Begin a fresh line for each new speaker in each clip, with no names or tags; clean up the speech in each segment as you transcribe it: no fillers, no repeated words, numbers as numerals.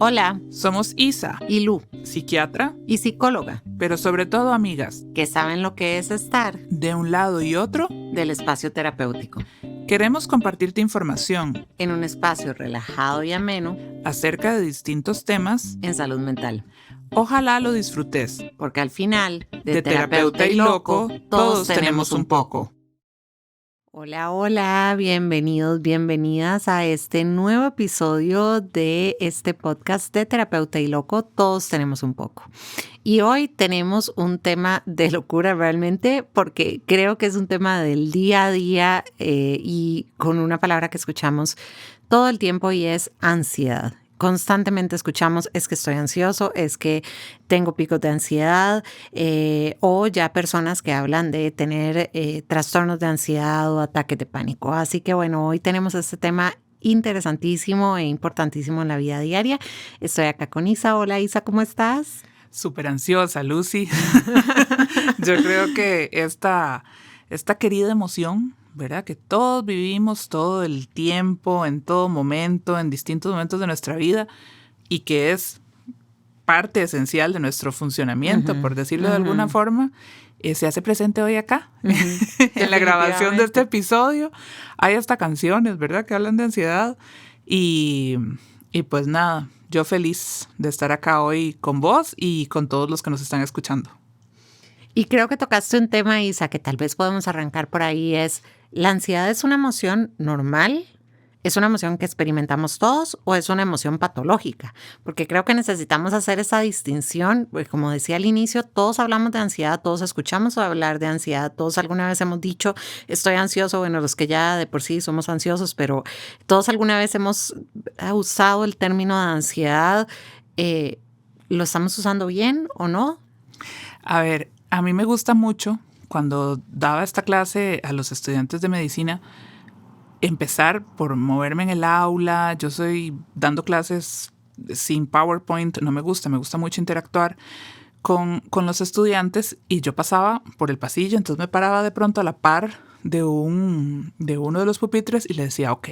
Hola,
Somos Isa
y Lu,
psiquiatra,
y psicóloga,
pero sobre todo amigas,
que saben lo que es estar
de un lado y otro.
del espacio terapéutico,
Queremos compartirte información
en un espacio relajado y ameno
acerca de distintos temas.
en salud mental.
Ojalá lo disfrutes.
Porque al final,
De terapeuta y loco, todos tenemos un poco.
Hola, hola, bienvenidos, bienvenidas a este nuevo episodio de este podcast de Terapeuta y Loco, todos tenemos un poco. Y hoy tenemos un tema de locura realmente porque creo que es un tema del día a día y con una palabra que escuchamos todo el tiempo y es ansiedad. Constantemente escuchamos, es que estoy ansioso, es que tengo picos de ansiedad o ya personas que hablan de tener trastornos de ansiedad o ataques de pánico. Así que bueno, hoy tenemos este tema interesantísimo e importantísimo en la vida diaria. Estoy acá con Isa. Hola Isa, ¿cómo estás?
Súper ansiosa, Lucy. Yo creo que esta querida emoción, ¿verdad? Que todos vivimos todo el tiempo, en todo momento, en distintos momentos de nuestra vida y que es parte esencial de nuestro funcionamiento, por decirlo de alguna forma, se hace presente hoy acá. En la grabación de este episodio hay hasta canciones, ¿verdad? Que hablan de ansiedad y pues nada, yo feliz de estar acá hoy con vos y con todos los que nos están escuchando.
Y creo que tocaste un tema, Isa, que tal vez podemos arrancar por ahí, es ¿la ansiedad es una emoción normal? ¿Es una emoción que experimentamos todos o es una emoción patológica? Porque creo que necesitamos hacer esa distinción, pues como decía al inicio, todos hablamos de ansiedad, todos escuchamos hablar de ansiedad, todos alguna vez hemos dicho estoy ansioso, bueno, los que ya de por sí somos ansiosos, pero todos alguna vez hemos usado el término de ansiedad. ¿Lo estamos usando bien o no?
A ver, a mí me gusta mucho cuando daba esta clase a los estudiantes de medicina empezar por moverme en el aula. Yo soy dando clases sin PowerPoint, no me gusta mucho interactuar con los estudiantes y yo pasaba por el pasillo, entonces me paraba de pronto a la par de uno de los pupitres y le decía, ok,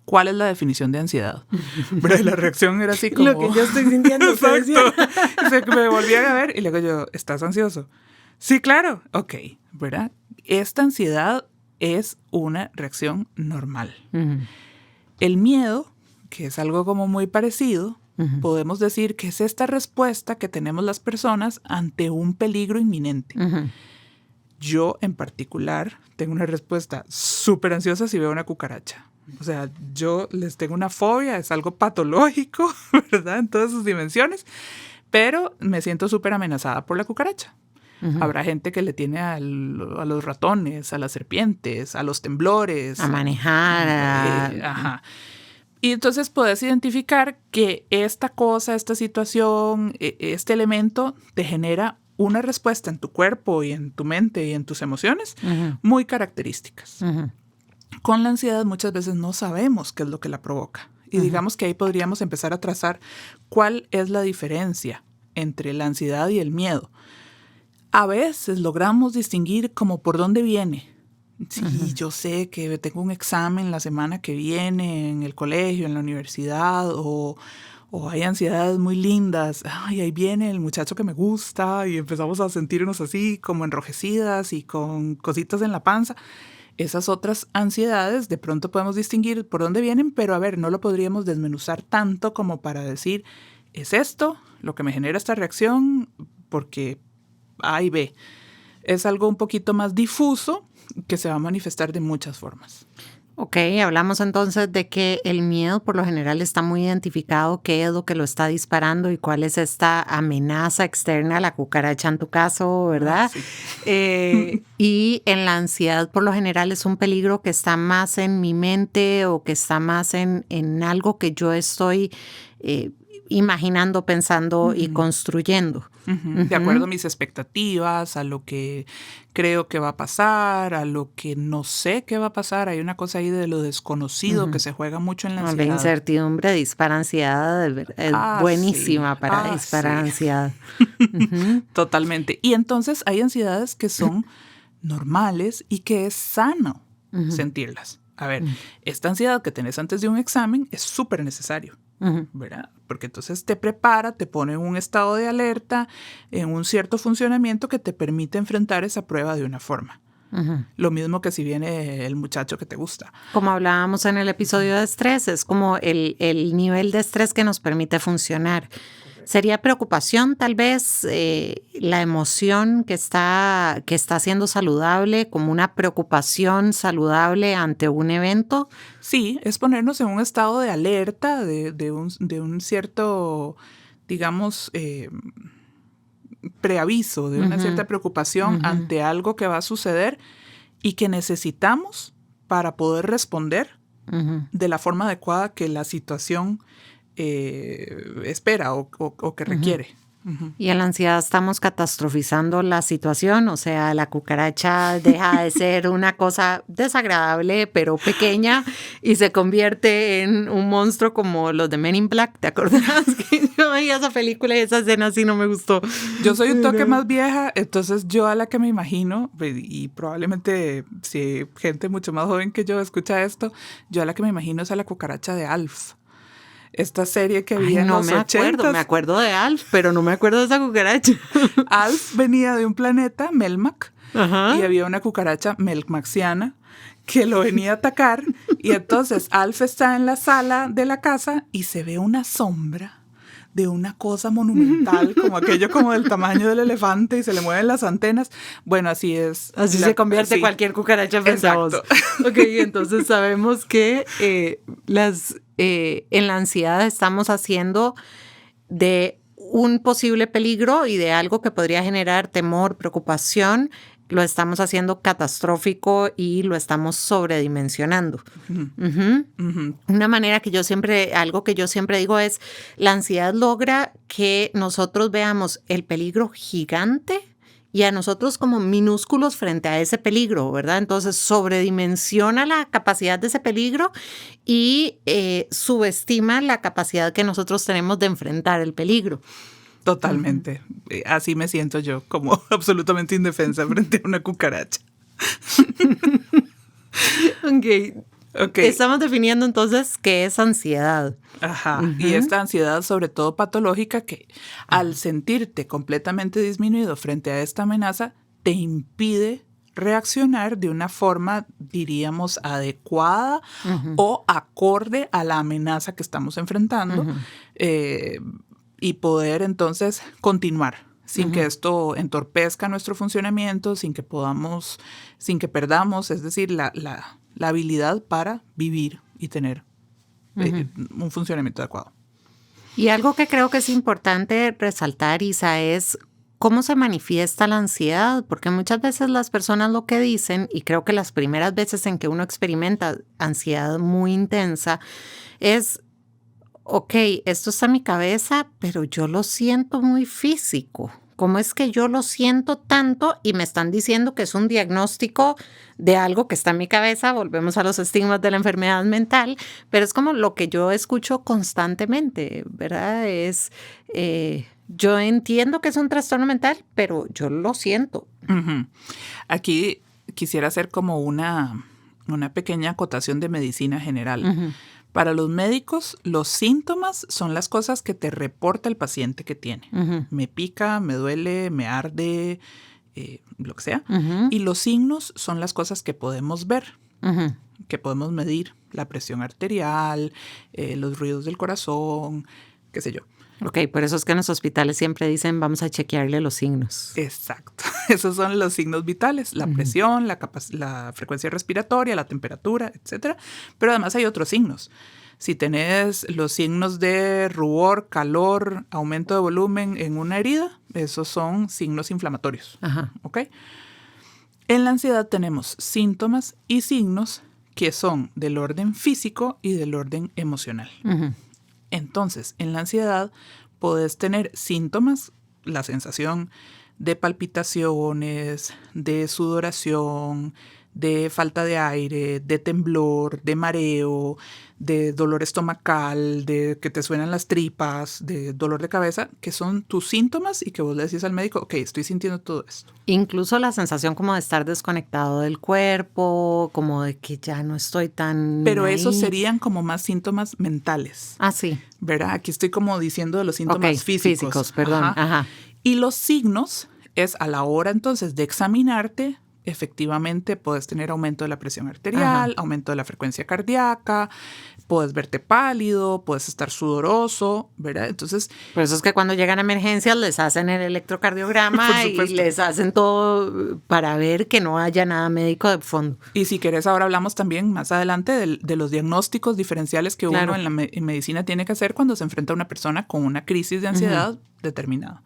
¿cuál es la definición de ansiedad? Pero la reacción era así como...
Lo que yo estoy sintiendo.
Exacto. Me volvían a ver y le digo yo, ¿estás ansioso? Sí, claro. Ok, ¿verdad? Esta ansiedad es una reacción normal.
Uh-huh.
El miedo, que es algo como muy parecido, uh-huh, podemos decir que es esta respuesta que tenemos las personas ante un peligro inminente. Uh-huh. Yo, en particular, tengo una respuesta súper ansiosa si veo una cucaracha. O sea, yo les tengo una fobia, es algo patológico, ¿verdad? En todas sus dimensiones, pero me siento súper amenazada por la cucaracha. Uh-huh. Habrá gente que le tiene a los ratones, a las serpientes, a los temblores.
A manejar.
Ajá. Y entonces puedes identificar que esta cosa, esta situación, este elemento te genera una respuesta en tu cuerpo y en tu mente y en tus emociones, uh-huh, muy características. Uh-huh. Con la ansiedad muchas veces no sabemos qué es lo que la provoca. Y uh-huh, digamos que ahí podríamos empezar a trazar cuál es la diferencia entre la ansiedad y el miedo. A veces logramos distinguir como por dónde viene. Sí, uh-huh, yo sé que tengo un examen la semana que viene en el colegio, en la universidad, o hay ansiedades muy lindas. Ay, ahí viene el muchacho que me gusta y empezamos a sentirnos así como enrojecidas y con cositas en la panza. Esas otras ansiedades de pronto podemos distinguir por dónde vienen, pero a ver, no lo podríamos desmenuzar tanto como para decir, es esto lo que me genera esta reacción porque A y B. Es algo un poquito más difuso que se va a manifestar de muchas formas.
Ok, hablamos entonces de que el miedo por lo general está muy identificado, qué es lo que lo está disparando y cuál es esta amenaza externa, la cucaracha en tu caso, ¿verdad? Sí. Y en la ansiedad por lo general es un peligro que está más en mi mente o que está más en algo que yo estoy imaginando, pensando, uh-huh, y construyendo.
Uh-huh. De acuerdo a mis expectativas, a lo que creo que va a pasar, a lo que no sé qué va a pasar. Hay una cosa ahí de lo desconocido, uh-huh, que se juega mucho en la ansiedad.
La incertidumbre dispara ansiedad, es buenísima, sí, para disparar, sí, ansiedad. Uh-huh.
Totalmente. Y entonces hay ansiedades que son normales y que es sano, uh-huh, sentirlas. A ver, uh-huh, esta ansiedad que tenés antes de un examen es súper necesario. ¿verdad? Porque entonces te prepara, te pone en un estado de alerta, en un cierto funcionamiento que te permite enfrentar esa prueba de una forma. Lo mismo que si viene el muchacho que te gusta.
Como hablábamos en el episodio de estrés, es como el nivel de estrés que nos permite funcionar. ¿Sería preocupación tal vez la emoción que está siendo saludable, como una preocupación saludable ante un evento?
Sí, es ponernos en un estado de alerta, de un cierto, digamos, preaviso, de una cierta preocupación ante algo que va a suceder y que necesitamos para poder responder de la forma adecuada que la situación espera o que requiere.
Y en la ansiedad estamos catastrofizando la situación, o sea, la cucaracha deja de ser una cosa desagradable pero pequeña y se convierte en un monstruo como los de Men in Black, ¿te acordás? Que yo veía esa película y esa escena así no me gustó.
Yo soy un toque más vieja, entonces yo a la que me imagino, y probablemente si gente mucho más joven que yo escucha esto, yo a la que me imagino es a la cucaracha de Alf. Esta serie que había en los 80s.
Me acuerdo de Alf, pero no me acuerdo de esa cucaracha.
Alf venía de un planeta, Melmac, y había una cucaracha melmaxiana que lo venía a atacar, y entonces Alf está en la sala de la casa y se ve una sombra de una cosa monumental, como aquello como del tamaño del elefante y se le mueven las antenas. Bueno, así es.
Así se convierte cualquier cucaracha frente a vos. Ok, entonces sabemos que en la ansiedad estamos haciendo de un posible peligro y de algo que podría generar temor, preocupación, lo estamos haciendo catastrófico y lo estamos sobredimensionando. Una manera que algo que yo siempre digo es, la ansiedad logra que nosotros veamos el peligro gigante y a nosotros como minúsculos frente a ese peligro, ¿verdad? Entonces sobredimensiona la capacidad de ese peligro y subestima la capacidad que nosotros tenemos de enfrentar el peligro.
Totalmente. Así me siento yo, como absolutamente indefensa frente a una cucaracha.
Okay. Estamos definiendo entonces qué es ansiedad.
Ajá. Y esta ansiedad, sobre todo patológica, que al sentirte completamente disminuido frente a esta amenaza, te impide reaccionar de una forma, diríamos, adecuada o acorde a la amenaza que estamos enfrentando. Y poder entonces continuar sin que esto entorpezca nuestro funcionamiento, sin que perdamos, es decir, la habilidad para vivir y tener un funcionamiento adecuado.
Y algo que creo que es importante resaltar, Isa, es cómo se manifiesta la ansiedad, porque muchas veces las personas lo que dicen, y creo que las primeras veces en que uno experimenta ansiedad muy intensa, es: ok, esto está en mi cabeza, pero yo lo siento muy físico. ¿Cómo es que yo lo siento tanto y me están diciendo que es un diagnóstico de algo que está en mi cabeza? Volvemos a los estigmas de la enfermedad mental, pero es como lo que yo escucho constantemente, ¿verdad? Yo entiendo que es un trastorno mental, pero yo lo siento.
Aquí quisiera hacer como una pequeña acotación de medicina general. Para los médicos, los síntomas son las cosas que te reporta el paciente que tiene. Me pica, me duele, me arde, lo que sea. Y los signos son las cosas que podemos ver, que podemos medir. La presión arterial, los ruidos del corazón, qué sé yo.
Ok, por eso es que en los hospitales siempre dicen vamos a chequearle los signos.
Exacto. Esos son los signos vitales, la presión, la frecuencia respiratoria, la temperatura, etc. Pero además hay otros signos. Si tenés los signos de rubor, calor, aumento de volumen en una herida, esos son signos inflamatorios. ¿Ok? En la ansiedad tenemos síntomas y signos que son del orden físico y del orden emocional. Entonces, en la ansiedad podés tener síntomas, la sensación de palpitaciones, de sudoración, de falta de aire, de temblor, de mareo, de dolor estomacal, de que te suenan las tripas, de dolor de cabeza, que son tus síntomas y que vos le decís al médico, ok, estoy sintiendo todo esto.
Incluso la sensación como de estar desconectado del cuerpo, como de que ya no estoy tan
Pero
ahí.
esos serían como más síntomas mentales.
Ah, sí.
¿Verdad? Aquí estoy como diciendo de los síntomas
Ok,
físicos.
perdón. Ajá.
Y los signos es a la hora entonces de examinarte, efectivamente puedes tener aumento de la presión arterial, aumento de la frecuencia cardíaca, puedes verte pálido, puedes estar sudoroso, ¿verdad? Entonces,
por eso es que cuando llegan a emergencias les hacen el electrocardiograma y les hacen todo para ver que no haya nada médico de fondo.
Y si querés, ahora hablamos también más adelante de los diagnósticos diferenciales que uno en medicina tiene que hacer cuando se enfrenta a una persona con una crisis de ansiedad determinada.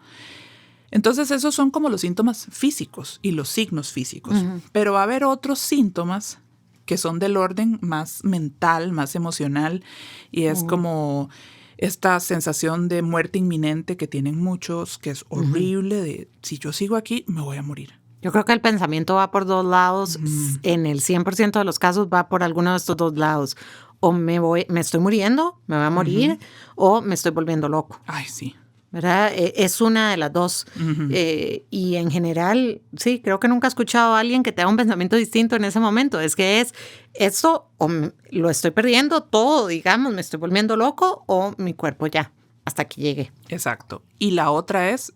Entonces, esos son como los síntomas físicos y los signos físicos. Pero va a haber otros síntomas que son del orden más mental, más emocional, y es como esta sensación de muerte inminente que tienen muchos, que es horrible, de si yo sigo aquí, me voy a morir.
Yo creo que el pensamiento va por dos lados, en el 100% de los casos va por alguno de estos dos lados. O me estoy muriendo, me voy a morir, o me estoy volviendo loco.
Ay, sí.
¿Verdad? Es una de las dos. Y en general, sí, creo que nunca he escuchado a alguien que tenga un pensamiento distinto en ese momento. Es que es esto, o lo estoy perdiendo todo, digamos, me estoy volviendo loco, o mi cuerpo ya, hasta que llegue.
Exacto. Y la otra es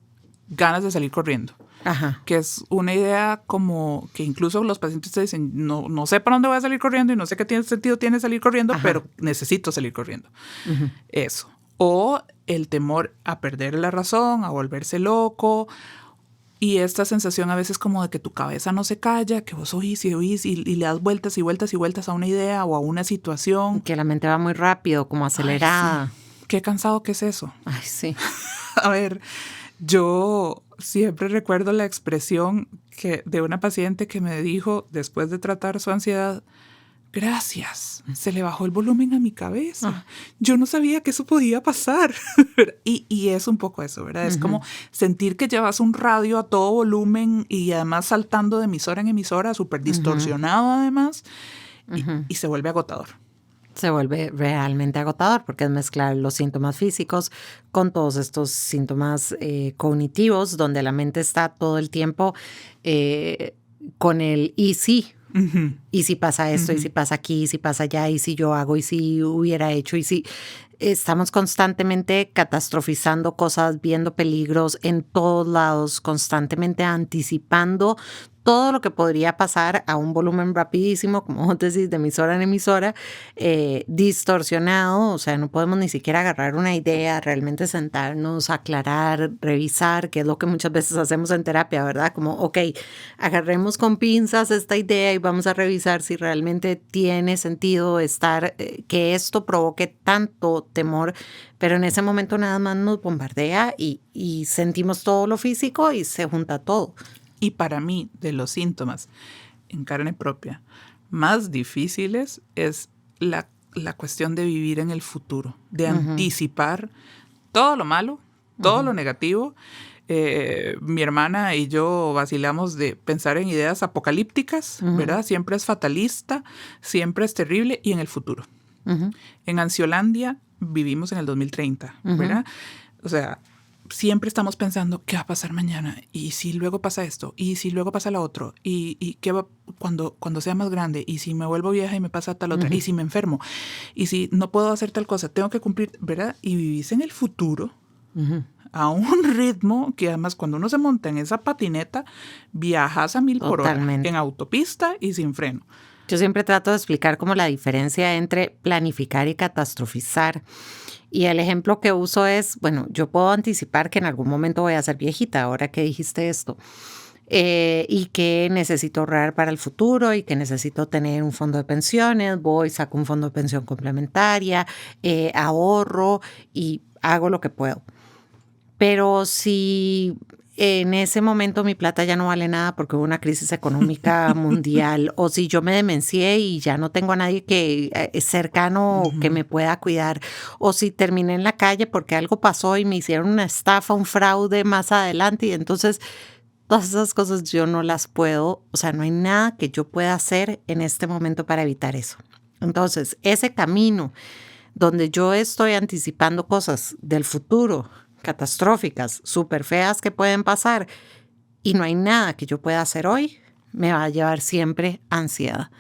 ganas de salir corriendo.
Ajá.
Que es una idea como que incluso los pacientes te dicen, no sé para dónde voy a salir corriendo y no sé qué sentido tiene salir corriendo, pero necesito salir corriendo. Eso. O el temor a perder la razón, a volverse loco, y esta sensación a veces como de que tu cabeza no se calla, que vos oís y le das vueltas y vueltas y vueltas a una idea o a una situación.
Que la mente va muy rápido, como acelerada.
Ay, sí. Qué cansado que es eso.
Ay, sí.
A ver, yo siempre recuerdo la expresión de una paciente que me dijo después de tratar su ansiedad, gracias, se le bajó el volumen a mi cabeza. Yo no sabía que eso podía pasar. y es un poco eso, ¿verdad? Es como sentir que llevas un radio a todo volumen y además saltando de emisora en emisora, súper distorsionado además, y se vuelve agotador.
Se vuelve realmente agotador porque es mezclar los síntomas físicos con todos estos síntomas cognitivos donde la mente está todo el tiempo con el y sí. Y si pasa esto, y si pasa aquí, y si pasa allá, y si yo hago, y si hubiera hecho, y si estamos constantemente catastrofizando cosas, viendo peligros en todos lados, constantemente anticipando todo lo que podría pasar a un volumen rapidísimo, como vos decís, de emisora en emisora, distorsionado, o sea, no podemos ni siquiera agarrar una idea, realmente sentarnos, aclarar, revisar, que es lo que muchas veces hacemos en terapia, ¿verdad? Como, ok, agarremos con pinzas esta idea y vamos a revisar si realmente tiene sentido que esto provoque tanto temor, pero en ese momento nada más nos bombardea y sentimos todo lo físico y se junta todo.
Y para mí, de los síntomas en carne propia más difíciles es la cuestión de vivir en el futuro, de anticipar todo lo malo, todo lo negativo. Mi hermana y yo vacilamos de pensar en ideas apocalípticas, ¿verdad? Siempre es fatalista, siempre es terrible y en el futuro. En Ansiolandia vivimos en el 2030, ¿verdad? O sea, siempre estamos pensando qué va a pasar mañana y si luego pasa esto y si luego pasa lo otro y qué va cuando sea más grande y si me vuelvo vieja y me pasa tal otra y si me enfermo y si no puedo hacer tal cosa, tengo que cumplir, ¿verdad? Y vivís en el futuro a un ritmo que además cuando uno se monta en esa patineta viajas a 1000 por hora en autopista y sin freno.
Yo siempre trato de explicar como la diferencia entre planificar y catastrofizar. Y el ejemplo que uso es, bueno, yo puedo anticipar que en algún momento voy a ser viejita, ahora que dijiste esto, y que necesito ahorrar para el futuro y que necesito tener un fondo de pensiones, saco un fondo de pensión complementaria, ahorro y hago lo que puedo. Pero si en ese momento mi plata ya no vale nada porque hubo una crisis económica mundial, o si yo me demencié y ya no tengo a nadie cercano que me pueda cuidar, o si terminé en la calle porque algo pasó y me hicieron una estafa, un fraude más adelante y entonces todas esas cosas yo no las puedo, o sea, no hay nada que yo pueda hacer en este momento para evitar eso. Entonces, ese camino donde yo estoy anticipando cosas del futuro, catastróficas, súper feas que pueden pasar, y no hay nada que yo pueda hacer hoy, me va a llevar siempre a ansiedad.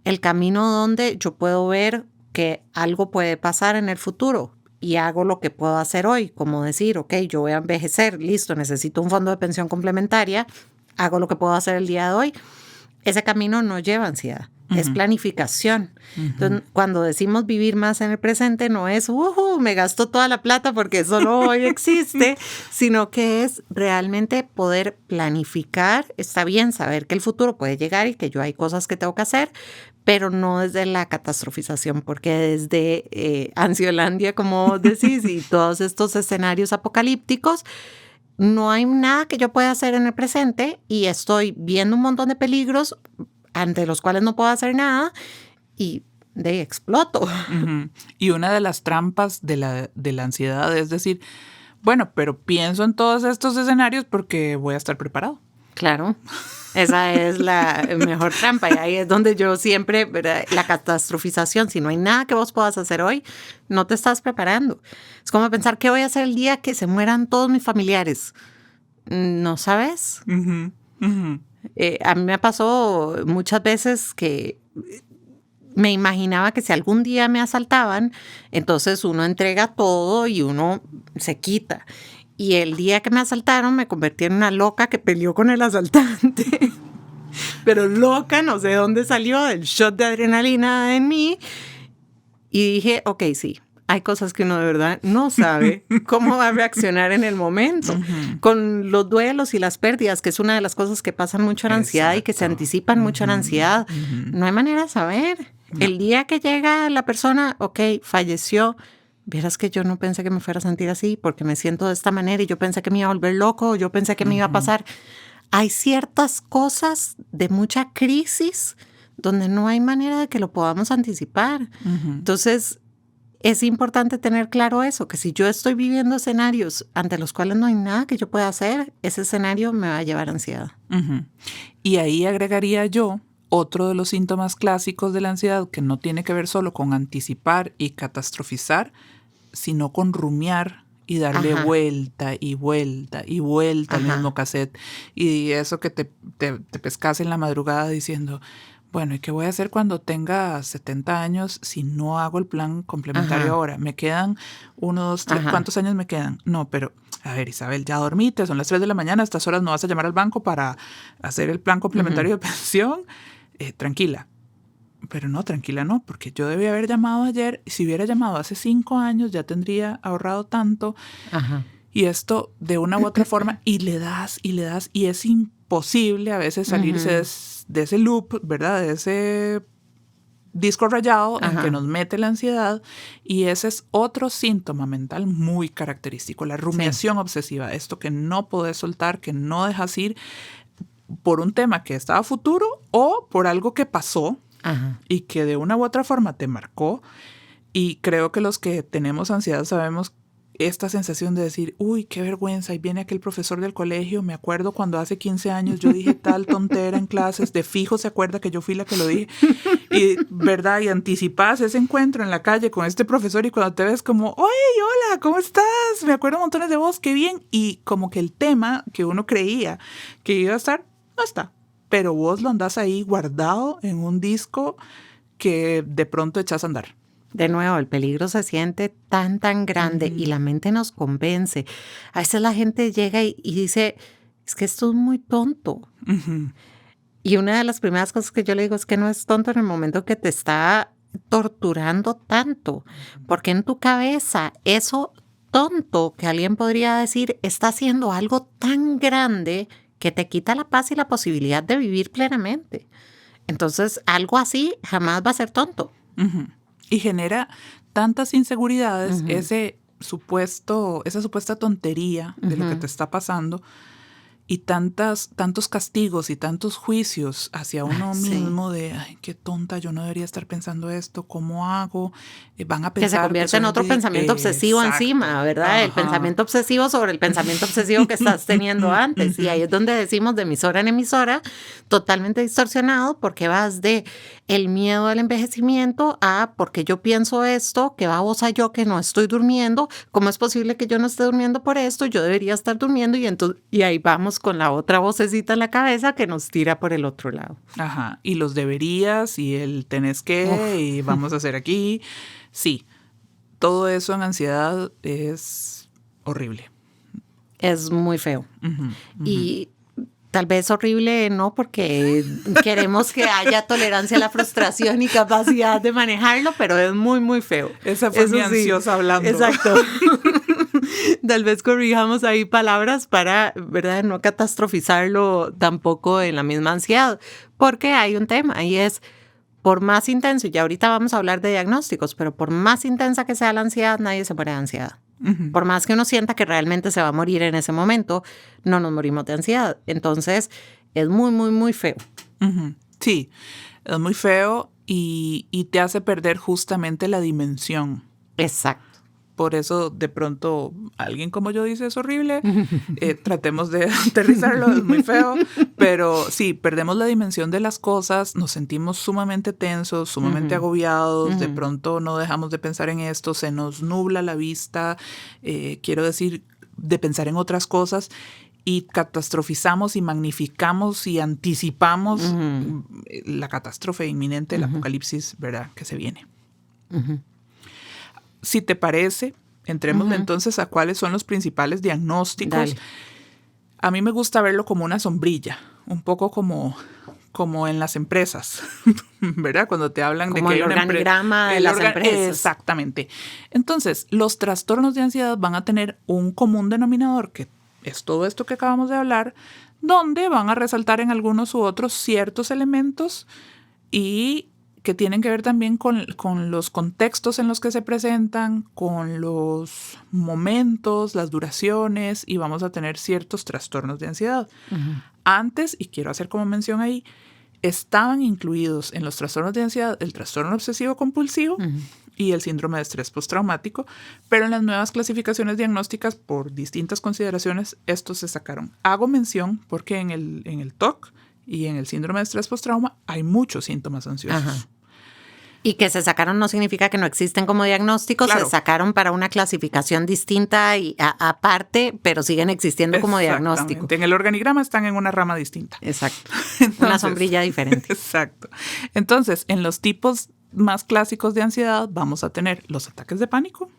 El camino donde yo puedo ver que algo puede pasar en el futuro y hago lo que puedo hacer hoy, como decir, ok, yo voy a envejecer, listo, necesito un fondo de pensión complementaria, hago lo que puedo hacer el día de hoy. Ese camino no lleva ansiedad, es planificación. Entonces, cuando decimos vivir más en el presente, no es, me gasto toda la plata porque solo hoy existe, sino que es realmente poder planificar. Está bien saber que el futuro puede llegar y que yo hay cosas que tengo que hacer, pero no desde la catastrofización, porque desde Ansiolandia, como decís, y todos estos escenarios apocalípticos, no hay nada que yo pueda hacer en el presente y estoy viendo un montón de peligros ante los cuales no puedo hacer nada y exploto.
Uh-huh. Y una de las trampas de la ansiedad es decir, bueno, pero pienso en todos estos escenarios porque voy a estar preparado.
Claro, esa es la mejor trampa y ahí es donde yo siempre, ¿verdad? La catastrofización, si no hay nada que vos puedas hacer hoy, no te estás preparando. Es como pensar, ¿qué voy a hacer el día que se mueran todos mis familiares? ¿No sabes?
Uh-huh. Uh-huh.
A mí me pasó muchas veces que me imaginaba que si algún día me asaltaban, entonces uno entrega todo y uno se quita. Y el día que me asaltaron me convertí en una loca que peleó con el asaltante. Pero loca, no sé dónde salió el shot de adrenalina en mí. Y dije, ok, sí, hay cosas que uno de verdad no sabe cómo va a reaccionar en el momento. Uh-huh. Con los duelos y las pérdidas, que es una de las cosas que pasan mucho en ansiedad y que se anticipan mucho en ansiedad, no hay manera de saber. No. El día que llega la persona, ok, falleció, vieras que yo no pensé que me fuera a sentir así porque me siento de esta manera y yo pensé que me iba a volver loco, yo pensé que me iba a pasar. Hay ciertas cosas de mucha crisis donde no hay manera de que lo podamos anticipar. Entonces, es importante tener claro eso, que si yo estoy viviendo escenarios ante los cuales no hay nada que yo pueda hacer, ese escenario me va a llevar a ansiedad.
Y ahí agregaría yo otro de los síntomas clásicos de la ansiedad que no tiene que ver solo con anticipar y catastrofizar, sino con rumiar y darle vuelta y vuelta y vuelta al mismo cassette. Y eso que te pescas en la madrugada diciendo, bueno, ¿y qué voy a hacer cuando tenga 70 años si no hago el plan complementario ahora? Me quedan 1, 2, 3, ¿cuántos años me quedan? No, pero, a ver, Isabel, ya dormite, son las 3 de la mañana, a estas horas no vas a llamar al banco para hacer el plan complementario de pensión. Tranquila. Pero no, tranquila no, porque yo debía haber llamado ayer, y si hubiera llamado hace 5 años ya tendría ahorrado tanto. Y esto de una u otra forma, y le das, y es imposible a veces salirse de ese loop, ¿verdad? De ese disco rayado en que nos mete la ansiedad, y ese es otro síntoma mental muy característico, la rumiación obsesiva, esto que no podés soltar, que no dejas ir por un tema que estaba a futuro o por algo que pasó y que de una u otra forma te marcó. Y creo que los que tenemos ansiedad sabemos esta sensación de decir, uy, qué vergüenza, y viene aquel profesor del colegio, me acuerdo cuando hace 15 años yo dije tal tontera en clases, de fijo se acuerda que yo fui la que lo dije, y verdad, y anticipas ese encuentro en la calle con este profesor y cuando te ves como, oye, hola, ¿cómo estás? Me acuerdo montones de vos, qué bien, y como que el tema que uno creía que iba a estar, no está, pero vos lo andás ahí guardado en un disco que de pronto echas a andar.
De nuevo, el peligro se siente tan grande y la mente nos convence. A veces la gente llega y dice, es que esto es muy tonto. Y una de las primeras cosas que yo le digo es que no es tonto en el momento que te está torturando tanto. Porque en tu cabeza eso tonto que alguien podría decir está haciendo algo tan grande que te quita la paz y la posibilidad de vivir plenamente. Entonces, algo así jamás va a ser tonto.
Y genera tantas inseguridades, esa supuesta tontería de lo que te está pasando, y tantos castigos y tantos juicios hacia uno mismo de, ay, qué tonta, yo no debería estar pensando esto, ¿cómo hago? Van a pensar
que se convierte en otro pensamiento obsesivo encima, ¿verdad?
Ajá.
El pensamiento obsesivo sobre el pensamiento obsesivo que estás teniendo antes. Y ahí es donde decimos de emisora en emisora, totalmente distorsionado, porque vas de el miedo al envejecimiento a porque yo pienso esto, que babosa yo que no estoy durmiendo, ¿cómo es posible que yo no esté durmiendo por esto? Yo debería estar durmiendo y ahí vamos con la otra vocecita en la cabeza que nos tira por el otro lado.
Ajá, y los deberías y el tenés que y vamos a hacer aquí. Sí, todo eso en ansiedad es horrible.
Es muy feo. Y tal vez horrible, no, porque queremos que haya tolerancia a la frustración y capacidad de manejarlo, pero es muy, muy feo.
Esa fue mi ansiosa hablando.
Exacto. Tal vez corrijamos ahí palabras para, ¿verdad?, no catastrofizarlo tampoco en la misma ansiedad, porque hay un tema y es, por más intenso, y ahorita vamos a hablar de diagnósticos, pero por más intensa que sea la ansiedad, nadie se muere de ansiedad. Por más que uno sienta que realmente se va a morir en ese momento, no nos morimos de ansiedad. Entonces, es muy, muy, muy feo.
Sí, es muy feo y te hace perder justamente la dimensión.
Exacto.
Por eso, de pronto, alguien como yo dice, es horrible. Tratemos de aterrizarlo, es muy feo. Pero sí, perdemos la dimensión de las cosas, nos sentimos sumamente tensos, sumamente agobiados. De pronto no dejamos de pensar en esto, se nos nubla la vista, quiero decir, de pensar en otras cosas. Y catastrofizamos y magnificamos y anticipamos la catástrofe inminente, el apocalipsis, ¿verdad?, que se viene. Si te parece, entremos entonces a cuáles son los principales diagnósticos.
Dale.
A mí me gusta verlo como una sombrilla, un poco como en las empresas, ¿verdad? Cuando te hablan
como
de que
el organigrama de las empresas.
Exactamente. Entonces, los trastornos de ansiedad van a tener un común denominador, que es todo esto que acabamos de hablar, donde van a resaltar en algunos u otros ciertos elementos y que tienen que ver también con los contextos en los que se presentan, con los momentos, las duraciones, y vamos a tener ciertos trastornos de ansiedad. Antes, y quiero hacer como mención ahí, estaban incluidos en los trastornos de ansiedad el trastorno obsesivo compulsivo y el síndrome de estrés postraumático, pero en las nuevas clasificaciones diagnósticas, por distintas consideraciones, estos se sacaron. Hago mención porque en el TOC y en el síndrome de estrés postrauma hay muchos síntomas ansiosos.
Ajá. Y que se sacaron no significa que no existen como diagnósticos, claro. Se sacaron para una clasificación distinta y aparte, pero siguen existiendo como diagnóstico.
En el organigrama están en una rama distinta.
Exacto. Entonces, una sombrilla diferente.
Exacto. Entonces, en los tipos más clásicos de ansiedad vamos a tener los ataques de pánico,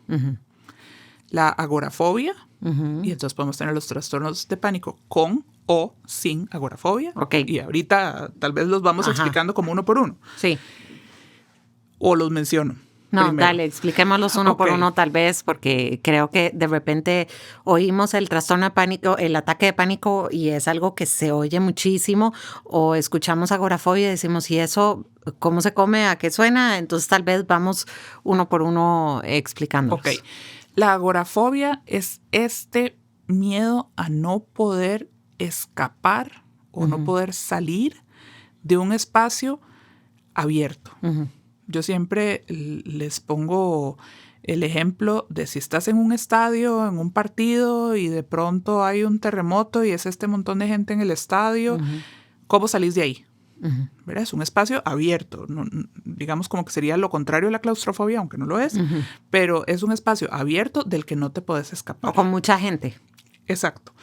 la agorafobia, y entonces podemos tener los trastornos de pánico con o sin agorafobia.
Okay.
Y ahorita tal vez los vamos explicando como uno por uno.
Sí.
¿O los menciono?
No,
primero?
Dale, expliquémoslos uno por uno tal vez, porque creo que de repente oímos el trastorno de pánico, el ataque de pánico, y es algo que se oye muchísimo, o escuchamos agorafobia y decimos, ¿y eso cómo se come? ¿A qué suena? Entonces tal vez vamos uno por uno explicándolos.
Ok. La agorafobia es este miedo a no poder escapar o no poder salir de un espacio abierto. Yo siempre les pongo el ejemplo de si estás en un estadio, en un partido y de pronto hay un terremoto y es este montón de gente en el estadio, ¿cómo salís de ahí? ¿Verdad? Es un espacio abierto, no, digamos como que sería lo contrario a la claustrofobia, aunque no lo es, pero es un espacio abierto del que no te puedes escapar.
O con mucha gente.
Exacto.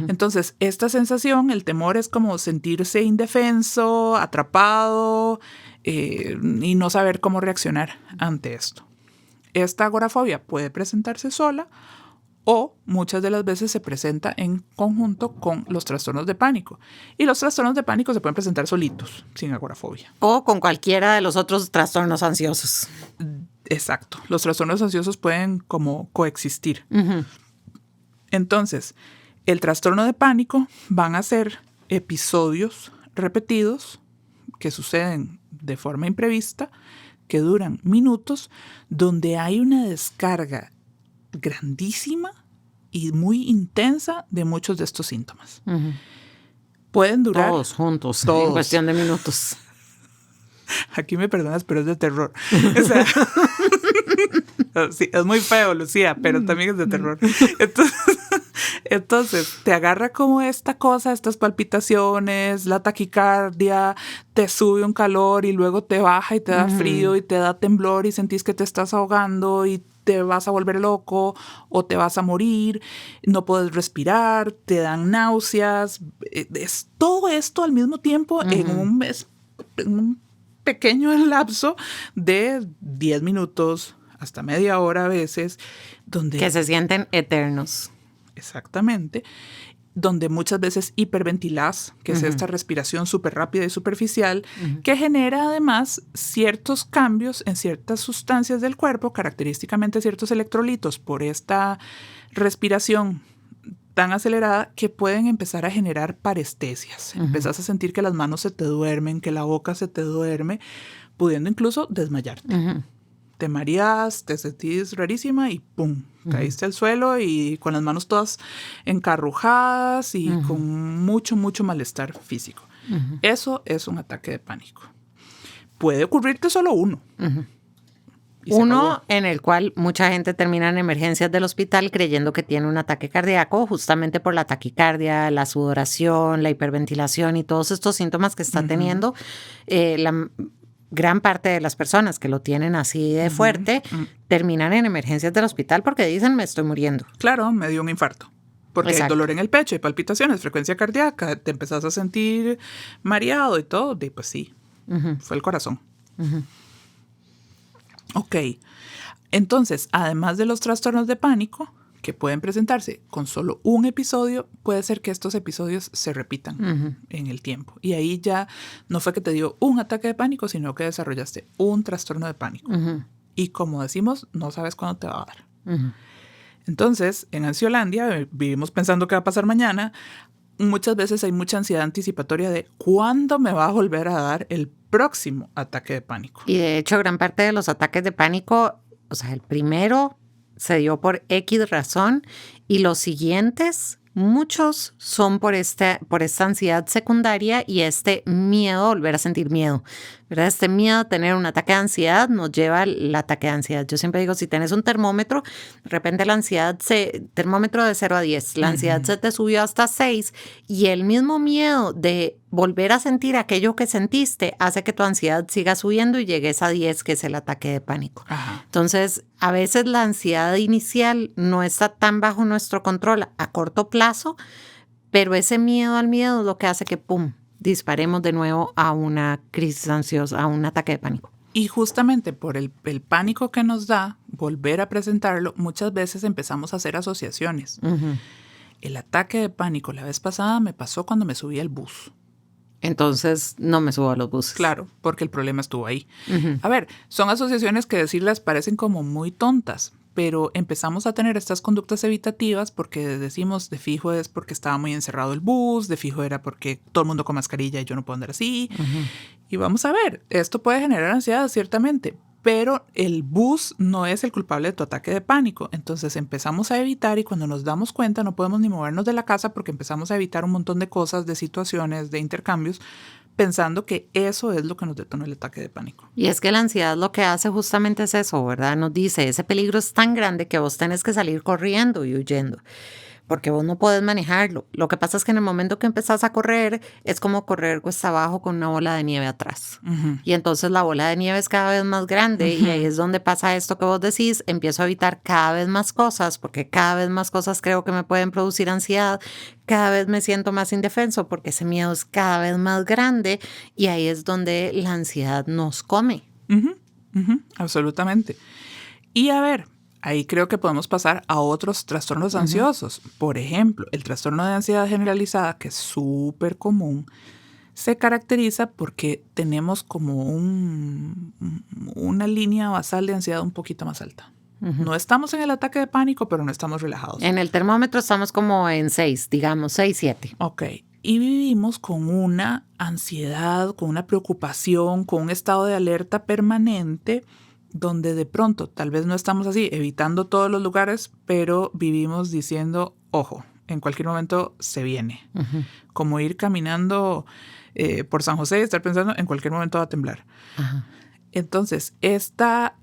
Entonces, esta sensación, el temor es como sentirse indefenso, atrapado y no saber cómo reaccionar ante esto. Esta agorafobia puede presentarse sola o muchas de las veces se presenta en conjunto con los trastornos de pánico. Y los trastornos de pánico se pueden presentar solitos, sin agorafobia.
O con cualquiera de los otros trastornos ansiosos.
Exacto. Los trastornos ansiosos pueden como coexistir. Entonces, el trastorno de pánico van a ser episodios repetidos que suceden de forma imprevista, que duran minutos, donde hay una descarga grandísima y muy intensa de muchos de estos síntomas. Pueden durar...
Todos juntos,
todos.
en cuestión de minutos.
Aquí me perdonas, pero es de terror. O sea, sí, es muy feo, Lucía, pero también es de terror. Entonces, te agarra como esta cosa, estas palpitaciones, la taquicardia, te sube un calor y luego te baja y te da frío y te da temblor y sentís que te estás ahogando y te vas a volver loco o te vas a morir, no puedes respirar, te dan náuseas. Es todo esto al mismo tiempo en un pequeño lapso de 10 minutos hasta media hora a veces, donde...
Que se sienten eternos.
Exactamente. Donde muchas veces hiperventilás, que es esta respiración súper rápida y superficial, que genera además ciertos cambios en ciertas sustancias del cuerpo, característicamente ciertos electrolitos, por esta respiración tan acelerada que pueden empezar a generar parestesias. Empezás a sentir que las manos se te duermen, que la boca se te duerme, pudiendo incluso desmayarte. Te mareas, te sentís rarísima y ¡pum! Caíste al suelo y con las manos todas encarrujadas y con mucho, mucho malestar físico. Eso es un ataque de pánico. Puede ocurrirte solo uno.
Uno en el cual mucha gente termina en emergencias del hospital creyendo que tiene un ataque cardíaco justamente por la taquicardia, la sudoración, la hiperventilación y todos estos síntomas que está teniendo. La gran parte de las personas que lo tienen así de fuerte terminan en emergencias del hospital porque dicen me estoy muriendo.
Claro, me dio un infarto. Porque hay dolor en el pecho, hay palpitaciones, frecuencia cardíaca, te empezás a sentir mareado y todo. Y pues sí, fue el corazón. Ok, entonces, además de los trastornos de pánico, que pueden presentarse con solo un episodio, puede ser que estos episodios se repitan en el tiempo. Y ahí ya no fue que te dio un ataque de pánico, sino que desarrollaste un trastorno de pánico. Y como decimos, no sabes cuándo te va a dar. Entonces, en Ansiolandia, vivimos pensando qué va a pasar mañana. Muchas veces hay mucha ansiedad anticipatoria de cuándo me va a volver a dar el próximo ataque de pánico.
Y de hecho, gran parte de los ataques de pánico, o sea, el primero se dio por X razón y los siguientes, muchos son por esta ansiedad secundaria y este miedo a volver a sentir miedo, ¿verdad? Este miedo a tener un ataque de ansiedad nos lleva al ataque de ansiedad. Yo siempre digo, si tienes un termómetro, de repente la ansiedad, termómetro de 0 a 10, la ansiedad se te subió hasta 6 y el mismo miedo de volver a sentir aquello que sentiste hace que tu ansiedad siga subiendo y llegues a 10, que es el ataque de pánico. Entonces, a veces la ansiedad inicial no está tan bajo nuestro control a corto plazo, pero ese miedo al miedo es lo que hace que, ¡pum!, disparemos de nuevo a una crisis ansiosa, a un ataque de pánico.
Y justamente por el pánico que nos da volver a presentarlo, muchas veces empezamos a hacer asociaciones. El ataque de pánico la vez pasada me pasó cuando me subí al bus.
Entonces no me subo a los buses.
Claro, porque el problema estuvo ahí. A ver, son asociaciones que decirlas parecen como muy tontas, pero empezamos a tener estas conductas evitativas porque decimos de fijo es porque estaba muy encerrado el bus, de fijo era porque todo el mundo con mascarilla y yo no puedo andar así. Y vamos a ver, esto puede generar ansiedad ciertamente, pero el bus no es el culpable de tu ataque de pánico. Entonces empezamos a evitar y cuando nos damos cuenta no podemos ni movernos de la casa porque empezamos a evitar un montón de cosas, de situaciones, de intercambios, pensando que eso es lo que nos detonó el ataque de pánico.
Y es que la ansiedad lo que hace justamente es eso, ¿verdad? Nos dice, ese peligro es tan grande que vos tenés que salir corriendo y huyendo, porque vos no podés manejarlo. Lo que pasa es que en el momento que empezás a correr, es como correr cuesta abajo con una bola de nieve atrás. Y entonces la bola de nieve es cada vez más grande y ahí es donde pasa esto que vos decís, empiezo a evitar cada vez más cosas, porque cada vez más cosas creo que me pueden producir ansiedad, cada vez me siento más indefenso porque ese miedo es cada vez más grande y ahí es donde la ansiedad nos come.
Absolutamente. Y a ver, ahí creo que podemos pasar a otros trastornos ansiosos. Por ejemplo, el trastorno de ansiedad generalizada, que es súper común, se caracteriza porque tenemos como una línea basal de ansiedad un poquito más alta. No estamos en el ataque de pánico, pero no estamos relajados.
En el termómetro estamos como en 6, digamos, 6, 7.
Ok. Y vivimos con una ansiedad, con una preocupación, con un estado de alerta permanente donde de pronto, tal vez no estamos así, evitando todos los lugares, pero vivimos diciendo, ojo, en cualquier momento se viene. Uh-huh. Como ir caminando por San José y estar pensando, en cualquier momento va a temblar. Uh-huh. Entonces, esta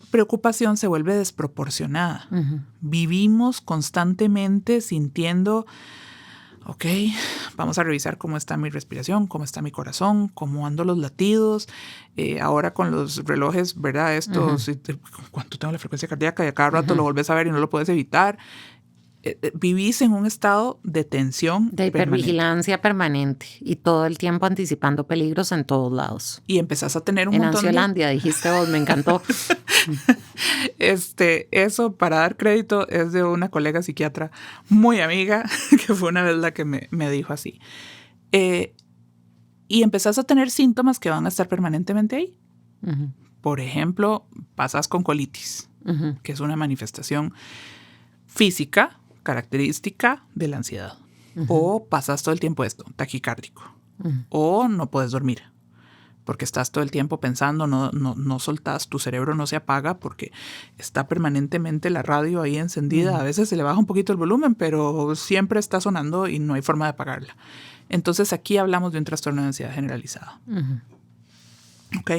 preocupación se vuelve desproporcionada. Uh-huh. Vivimos constantemente sintiendo, ok, vamos a revisar cómo está mi respiración, cómo está mi corazón, cómo ando los latidos. Ahora con los relojes, ¿verdad? Estos, uh-huh. ¿Cuánto tengo la frecuencia cardíaca? Y a cada rato uh-huh. lo volvés a ver y no lo puedes evitar. Vivís en un estado de tensión
de hipervigilancia permanente y todo el tiempo anticipando peligros en todos lados.
Y empezás a tener un montón
Ansiolandia, dijiste vos, me encantó.
Eso, para dar crédito, es de una colega psiquiatra muy amiga, que fue una vez la que me dijo así. Y empezás a tener síntomas que van a estar permanentemente ahí. Uh-huh. Por ejemplo, pasas con colitis, uh-huh. que es una manifestación física, característica de la ansiedad. Uh-huh. O pasas todo el tiempo esto, taquicárdico. Uh-huh. O no puedes dormir porque estás todo el tiempo pensando, no soltás, tu cerebro no se apaga porque está permanentemente la radio ahí encendida. Uh-huh. A veces se le baja un poquito el volumen, pero siempre está sonando y no hay forma de apagarla. Entonces aquí hablamos de un trastorno de ansiedad generalizada. Uh-huh. ¿Ok?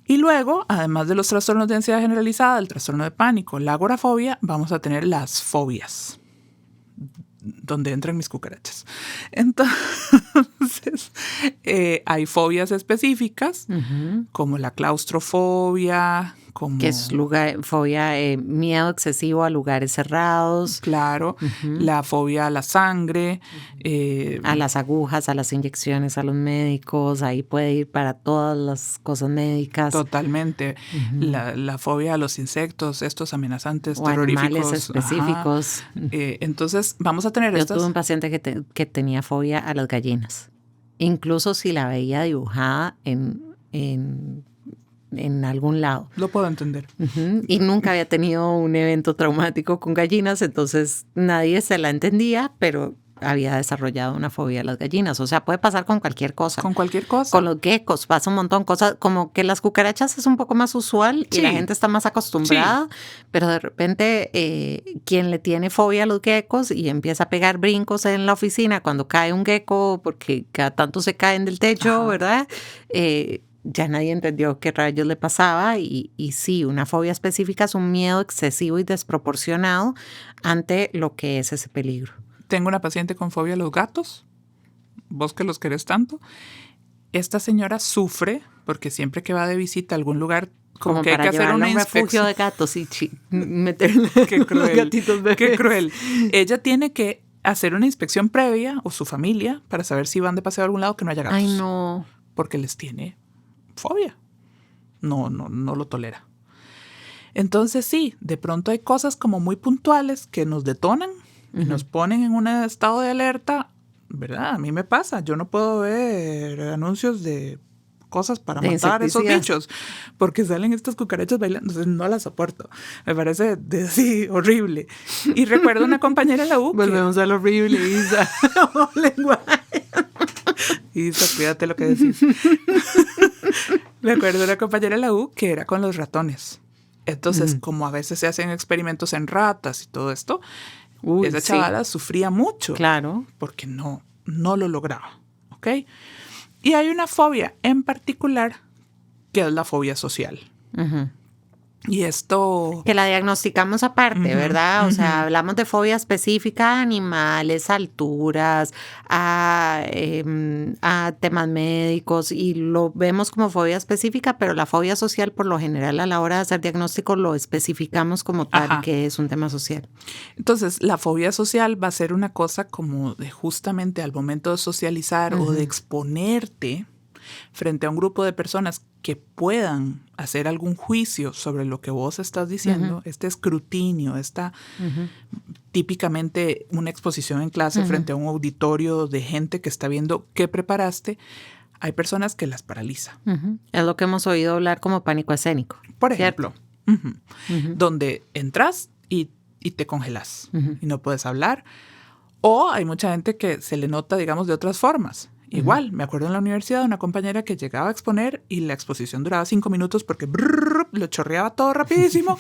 Y luego, además de los trastornos de ansiedad generalizada, el trastorno de pánico, la agorafobia, vamos a tener las fobias, donde entran mis cucarachas. Entonces, hay fobias específicas, uh-huh. como la claustrofobia, como...
que es fobia, miedo excesivo a lugares cerrados.
Claro, uh-huh. La fobia a la sangre.
A las agujas, a las inyecciones, a los médicos, ahí puede ir para todas las cosas médicas.
Totalmente. Uh-huh. La fobia a los insectos, estos amenazantes,
o
terroríficos.
Animales específicos.
Entonces, vamos a tener
Yo tuve un paciente que tenía fobia a las gallinas. Incluso si la veía dibujada en algún lado.
Lo puedo entender.
Uh-huh. Y nunca había tenido un evento traumático con gallinas, entonces nadie se la entendía, pero había desarrollado una fobia a las gallinas. O sea, puede pasar con cualquier cosa.
Con cualquier cosa.
Con los geckos pasa un montón de cosas, como que las cucarachas es un poco más usual y sí. La gente está más acostumbrada, sí. Pero de repente quien le tiene fobia a los geckos y empieza a pegar brincos en la oficina cuando cae un gecko, porque cada tanto se caen del techo, ajá. ¿Verdad? Ya nadie entendió qué rayos le pasaba y sí, una fobia específica es un miedo excesivo y desproporcionado ante lo que es ese peligro.
Tengo una paciente con fobia a los gatos, vos que los querés tanto. Esta señora sufre porque siempre que va de visita a algún lugar como que hay que hacer una inspección.
Refugio de gatos y meterle
qué cruel,
los gatitos bebés.
Qué cruel. Ella tiene que hacer una inspección previa, o su familia, para saber si van de paseo a algún lado que no haya gatos.
Ay, no.
Porque les tiene fobia. No lo tolera. Entonces sí, de pronto hay cosas como muy puntuales que nos detonan y nos ponen en un estado de alerta, ¿verdad? A mí me pasa. Yo no puedo ver anuncios de cosas para matar esos bichos porque salen estas cucarachas bailando. Entonces no las soporto. Me parece así horrible. Y recuerdo una compañera en la U.
Volvemos a lo horrible, Isa.
Isa, cuídate lo que decís. Recuerdo una compañera en la U que era con los ratones. Entonces, como a veces se hacen experimentos en ratas y todo esto, esa chavala sufría mucho.
Claro.
Porque no lo lograba. ¿Ok? Y hay una fobia en particular que es la fobia social. Uh-huh. Y esto...
que la diagnosticamos aparte, uh-huh, ¿verdad? O sea, hablamos de fobia específica a animales, a alturas, a temas médicos y lo vemos como fobia específica, pero la fobia social por lo general a la hora de hacer diagnóstico lo especificamos como tal, ajá, que es un tema social.
Entonces, la fobia social va a ser una cosa como de justamente al momento de socializar, uh-huh, o de exponerte frente a un grupo de personas que puedan hacer algún juicio sobre lo que vos estás diciendo, uh-huh, este escrutinio, esta uh-huh, típicamente una exposición en clase, uh-huh, frente a un auditorio de gente que está viendo qué preparaste, hay personas que las paraliza.
Uh-huh. Es lo que hemos oído hablar como pánico escénico.
Por ejemplo, uh-huh, uh-huh, donde entras y te congelas, uh-huh, y no puedes hablar. O hay mucha gente que se le nota, digamos, de otras formas. Igual, me acuerdo en la universidad de una compañera que llegaba a exponer y la exposición duraba 5 minutos porque lo chorreaba todo rapidísimo.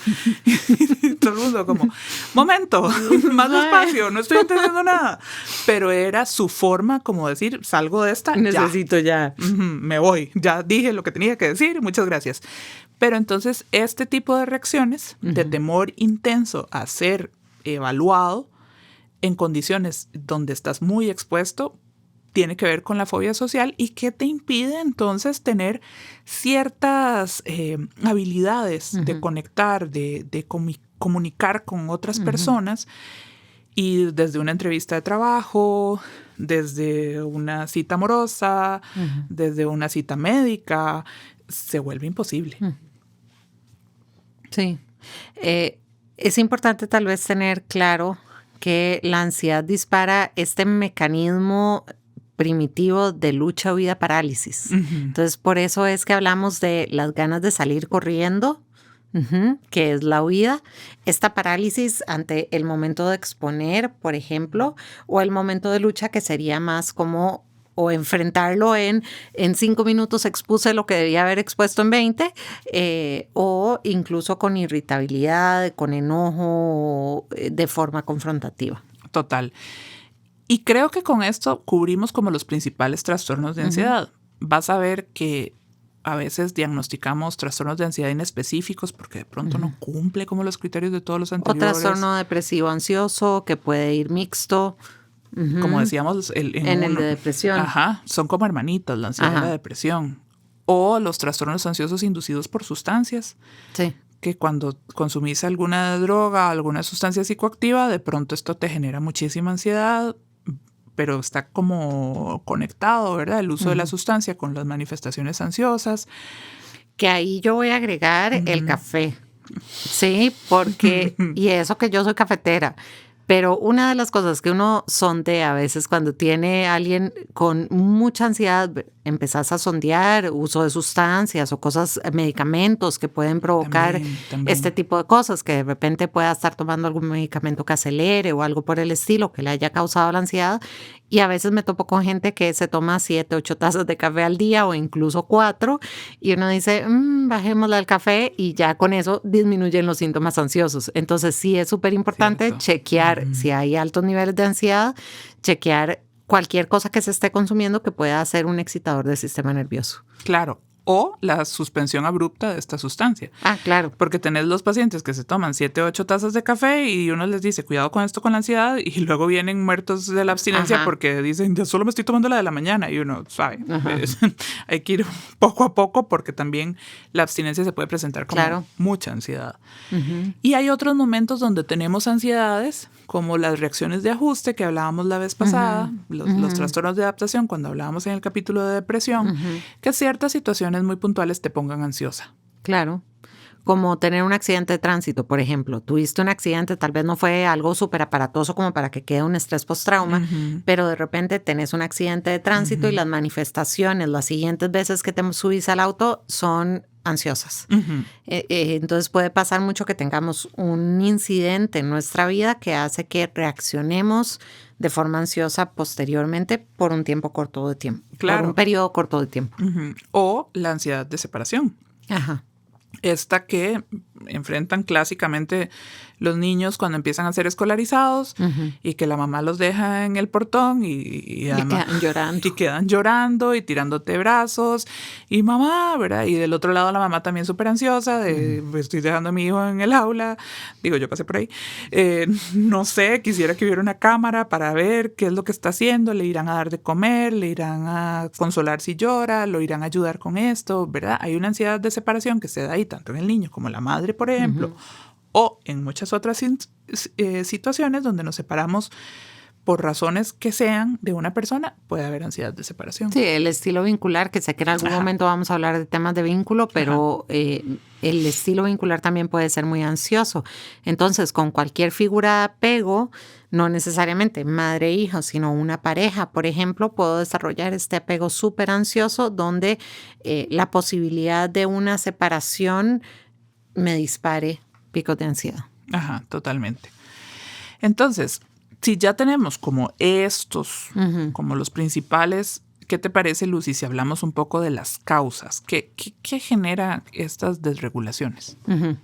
Y todo el mundo como, momento, más despacio, no estoy entendiendo nada. Pero era su forma como decir, salgo de esta,
necesito ya.
Me voy, ya dije lo que tenía que decir, muchas gracias. Pero entonces este tipo de reacciones de temor intenso a ser evaluado en condiciones donde estás muy expuesto tiene que ver con la fobia social y que te impide entonces tener ciertas habilidades de conectar, de comunicar con otras personas, y desde una entrevista de trabajo, desde una cita amorosa, desde una cita médica, se vuelve imposible.
Sí. Es importante tal vez tener claro que la ansiedad dispara este mecanismo primitivo de lucha, huida, parálisis. Entonces, por eso es que hablamos de las ganas de salir corriendo, que es la huida, esta parálisis ante el momento de exponer, por ejemplo, o el momento de lucha, que sería más como o enfrentarlo en 5 minutos expuse lo que debía haber expuesto en 20, o incluso con irritabilidad, con enojo, de forma confrontativa.
Total. Y creo que con esto cubrimos como los principales trastornos de ansiedad. Vas a ver que a veces diagnosticamos trastornos de ansiedad inespecíficos porque de pronto no cumple como los criterios de todos los anteriores.
O trastorno depresivo ansioso que puede ir mixto.
Como decíamos,
en el de depresión.
Ajá, son como hermanitas, la ansiedad y la depresión. O los trastornos ansiosos inducidos por sustancias.
Sí.
Que cuando consumís alguna droga, alguna sustancia psicoactiva, de pronto esto te genera muchísima ansiedad, pero está como conectado, ¿verdad? El uso de la sustancia con las manifestaciones ansiosas.
Que ahí yo voy a agregar el café. Sí, porque, y eso que yo soy cafetera, pero una de las cosas que uno sondea a veces cuando tiene a alguien con mucha ansiedad, empezás a sondear uso de sustancias o cosas, medicamentos que pueden provocar
también.
este tipo de cosas, que de repente pueda estar tomando algún medicamento que acelere o algo por el estilo que le haya causado la ansiedad. Y a veces me topo con gente que se toma 7, 8 tazas de café al día o incluso 4 y uno dice, bajémosle al café y ya con eso disminuyen los síntomas ansiosos. Entonces sí es súper importante chequear si hay altos niveles de ansiedad, chequear cualquier cosa que se esté consumiendo que pueda ser un excitador del sistema nervioso.
Claro. O la suspensión abrupta de esta sustancia.
Ah, claro.
Porque tenés los pacientes que se toman 7 o 8 tazas de café y uno les dice, cuidado con esto con la ansiedad, y luego vienen muertos de la abstinencia porque dicen, yo solo me estoy tomando la de la mañana, y uno sabe, hay que ir poco a poco porque también la abstinencia se puede presentar como mucha ansiedad. Y hay otros momentos donde tenemos ansiedades, como las reacciones de ajuste que hablábamos la vez pasada, los trastornos de adaptación cuando hablábamos en el capítulo de depresión, que ciertas situaciones muy puntuales te pongan ansiosa.
Claro. Como tener un accidente de tránsito, por ejemplo. Tuviste un accidente, tal vez no fue algo súper aparatoso como para que quede un estrés postrauma, pero de repente tenés un accidente de tránsito y las manifestaciones las siguientes veces que te subís al auto son ansiosas. Entonces puede pasar mucho que tengamos un incidente en nuestra vida que hace que reaccionemos de forma ansiosa posteriormente por un tiempo corto de tiempo. Claro. Por un periodo corto de tiempo.
O la ansiedad de separación.
Ajá.
Esta que enfrentan clásicamente los niños cuando empiezan a ser escolarizados y que la mamá los deja en el portón y
quedan llorando.
Y quedan llorando y tirándote brazos y mamá, ¿verdad? Y del otro lado la mamá también súper ansiosa de estoy dejando a mi hijo en el aula, digo yo pasé por ahí, no sé, quisiera que hubiera una cámara para ver qué es lo que está haciendo, le irán a dar de comer, le irán a consolar si llora, lo irán a ayudar con esto, ¿verdad? Hay una ansiedad de separación que se da ahí tanto en el niño como en la madre, por ejemplo, o en muchas otras situaciones donde nos separamos por razones que sean de una persona, puede haber ansiedad de separación.
Sí, el estilo vincular, que sé que en algún momento vamos a hablar de temas de vínculo, pero el estilo vincular también puede ser muy ansioso. Entonces, con cualquier figura de apego, no necesariamente madre e hijo, sino una pareja, por ejemplo, puedo desarrollar este apego súper ansioso donde la posibilidad de una separación me dispare picos de ansiedad.
Ajá, totalmente. Entonces, si ya tenemos como estos, como los principales ¿qué te parece, Lucy, si hablamos un poco de las causas? ¿Qué genera estas desregulaciones?
Uh-huh.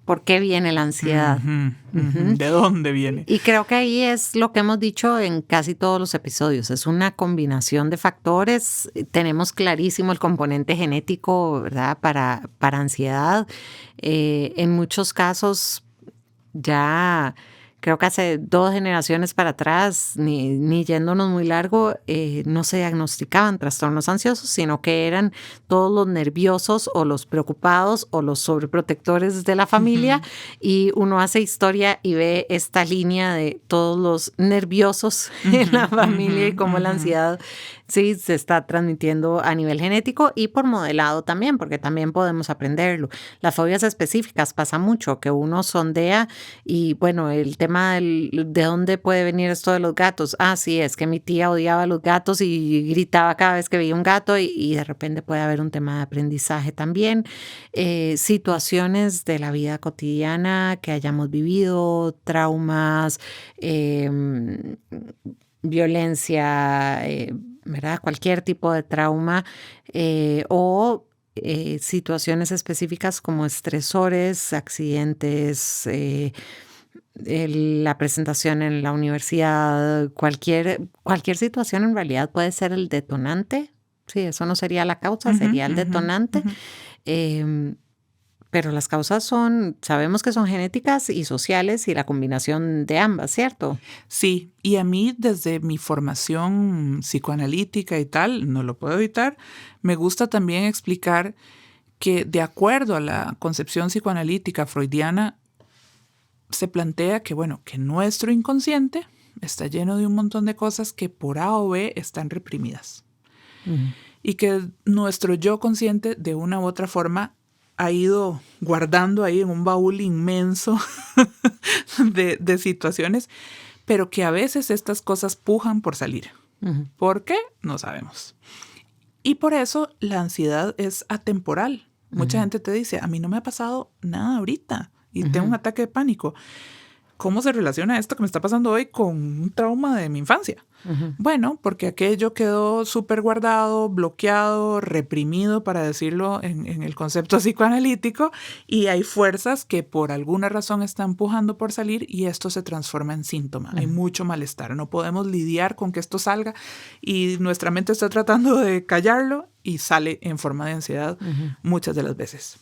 ¿Por qué viene la ansiedad?
¿De dónde viene?
Y creo que ahí es lo que hemos dicho en casi todos los episodios. Es una combinación de factores. Tenemos clarísimo el componente genético, ¿verdad? Para ansiedad. En muchos casos ya... Creo que hace 2 generaciones para atrás, ni yéndonos muy largo, no se diagnosticaban trastornos ansiosos, sino que eran todos los nerviosos o los preocupados o los sobreprotectores de la familia. Y uno hace historia y ve esta línea de todos los nerviosos en la familia y cómo la ansiedad sí se está transmitiendo a nivel genético y por modelado también, porque también podemos aprenderlo. Las fobias específicas pasa mucho, que uno sondea y bueno, el tema de dónde puede venir esto de los gatos. Ah, sí, es que mi tía odiaba a los gatos y gritaba cada vez que veía un gato y de repente puede haber un tema de aprendizaje también. Situaciones de la vida cotidiana que hayamos vivido, traumas, violencia, ¿verdad? Cualquier tipo de trauma o situaciones específicas como estresores, accidentes, la presentación en la universidad, cualquier situación en realidad puede ser el detonante. Sí, eso no sería la causa, sería el detonante. Pero las causas sabemos que son genéticas y sociales y la combinación de ambas, ¿cierto?
Sí, y a mí desde mi formación psicoanalítica y tal, no lo puedo evitar, me gusta también explicar que de acuerdo a la concepción psicoanalítica freudiana, se plantea que, bueno, que nuestro inconsciente está lleno de un montón de cosas que por A o B están reprimidas. Y que nuestro yo consciente de una u otra forma ha ido guardando ahí en un baúl inmenso de situaciones, pero que a veces estas cosas pujan por salir. ¿Por qué? No sabemos. Y por eso la ansiedad es atemporal. Mucha gente te dice, a mí no me ha pasado nada ahorita y tengo un ataque de pánico. ¿Cómo se relaciona esto que me está pasando hoy con un trauma de mi infancia? Bueno, porque aquello quedó súper guardado, bloqueado, reprimido, para decirlo en el concepto psicoanalítico, y hay fuerzas que por alguna razón están empujando por salir y esto se transforma en síntoma. Hay mucho malestar. No podemos lidiar con que esto salga y nuestra mente está tratando de callarlo y sale en forma de ansiedad muchas de las veces.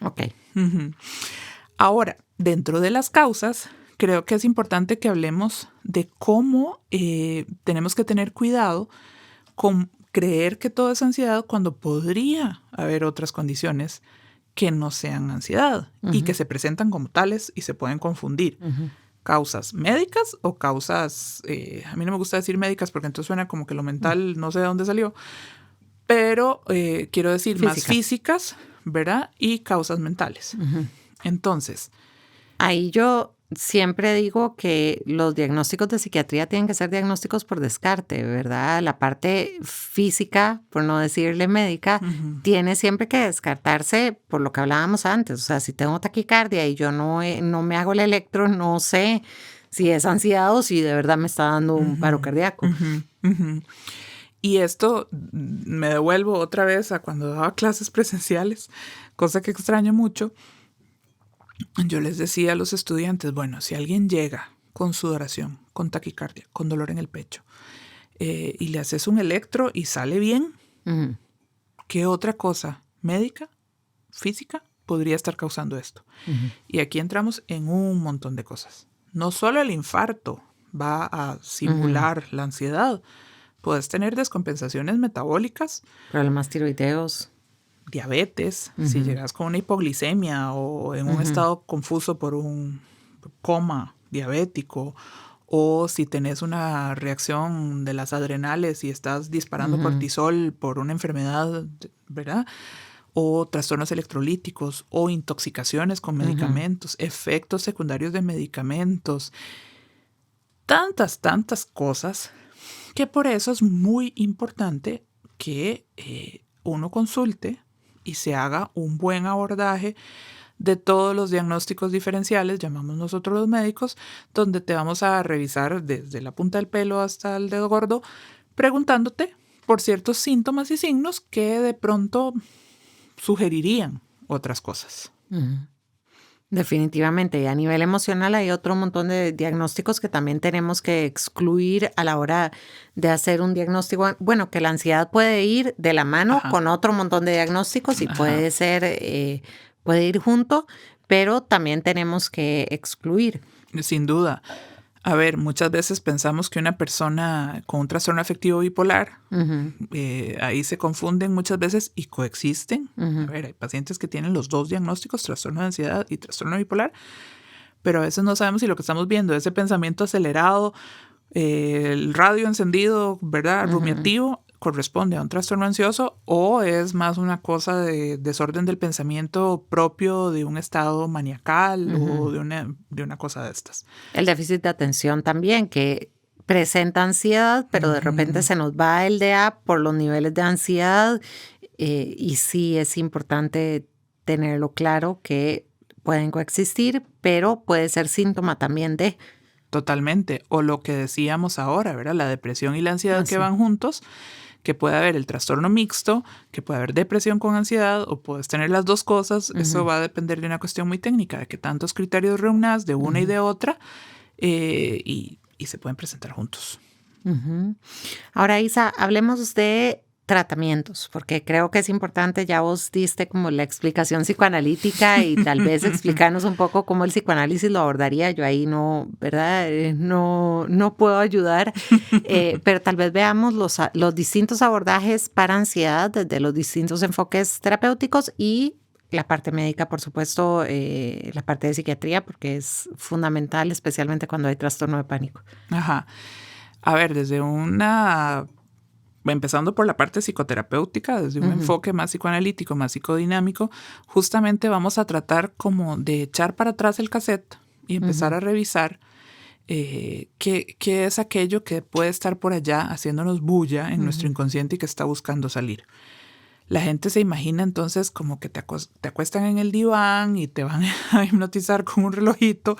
Ok.
Ahora, dentro de las causas, creo que es importante que hablemos de cómo tenemos que tener cuidado con creer que todo es ansiedad cuando podría haber otras condiciones que no sean ansiedad y que se presentan como tales y se pueden confundir. Causas médicas o causas, a mí no me gusta decir médicas porque entonces suena como que lo mental no sé de dónde salió, pero quiero decir más físicas, ¿verdad? Y causas mentales. Entonces,
ahí yo siempre digo que los diagnósticos de psiquiatría tienen que ser diagnósticos por descarte, ¿verdad? La parte física, por no decirle médica, tiene siempre que descartarse por lo que hablábamos antes. O sea, si tengo taquicardia y yo no me hago el electro, no sé si es ansiedad o si de verdad me está dando un paro cardíaco.
Y esto me devuelvo otra vez a cuando daba clases presenciales, cosa que extraño mucho. Yo les decía a los estudiantes, bueno, si alguien llega con sudoración, con taquicardia, con dolor en el pecho, y le haces un electro y sale bien, ¿qué otra cosa médica, física, podría estar causando esto? Y aquí entramos en un montón de cosas. No solo el infarto va a simular la ansiedad, puedes tener descompensaciones metabólicas,
problemas tiroideos,
diabetes, si llegas con una hipoglicemia o en un estado confuso por un coma diabético, o si tenés una reacción de las adrenales y estás disparando cortisol por una enfermedad, ¿verdad? O trastornos electrolíticos o intoxicaciones con medicamentos, efectos secundarios de medicamentos, tantas cosas que por eso es muy importante que uno consulte y se haga un buen abordaje de todos los diagnósticos diferenciales, llamamos nosotros los médicos, donde te vamos a revisar desde la punta del pelo hasta el dedo gordo preguntándote por ciertos síntomas y signos que de pronto sugerirían otras cosas.
Uh-huh. Definitivamente. Y a nivel emocional hay otro montón de diagnósticos que también tenemos que excluir a la hora de hacer un diagnóstico. Bueno, que la ansiedad puede ir de la mano con otro montón de diagnósticos y puede ser, puede ir junto, pero también tenemos que excluir.
Sin duda. A ver, muchas veces pensamos que una persona con un trastorno afectivo bipolar, ahí se confunden muchas veces y coexisten. A ver, hay pacientes que tienen los dos diagnósticos, trastorno de ansiedad y trastorno bipolar, pero a veces no sabemos si lo que estamos viendo, ese pensamiento acelerado, el radio encendido, ¿verdad? Rumiativo, corresponde a un trastorno ansioso o es más una cosa de desorden del pensamiento propio de un estado maniacal o de una cosa de estas.
El déficit de atención también, que presenta ansiedad, pero de repente se nos va el DA por los niveles de ansiedad y sí es importante tenerlo claro que pueden coexistir, pero puede ser síntoma también de...
Totalmente. O lo que decíamos ahora, ¿verdad? La depresión y la ansiedad que van juntos, que puede haber el trastorno mixto, que puede haber depresión con ansiedad o puedes tener las dos cosas. Eso va a depender de una cuestión muy técnica, de que tantos criterios reúnas de una y de otra y se pueden presentar juntos.
Ahora, Isa, hablemos de tratamientos, porque creo que es importante, ya vos diste como la explicación psicoanalítica y tal vez explicarnos un poco cómo el psicoanálisis lo abordaría. Yo ahí no, ¿verdad? No puedo ayudar, pero tal vez veamos los distintos abordajes para ansiedad desde los distintos enfoques terapéuticos y la parte médica, por supuesto, la parte de psiquiatría, porque es fundamental, especialmente cuando hay trastorno de pánico.
Ajá. A ver, empezando por la parte psicoterapéutica, desde un enfoque más psicoanalítico, más psicodinámico, justamente vamos a tratar como de echar para atrás el cassette y empezar a revisar qué es aquello que puede estar por allá haciéndonos bulla en nuestro inconsciente y que está buscando salir. La gente se imagina entonces como que te acuestan en el diván y te van a hipnotizar con un relojito.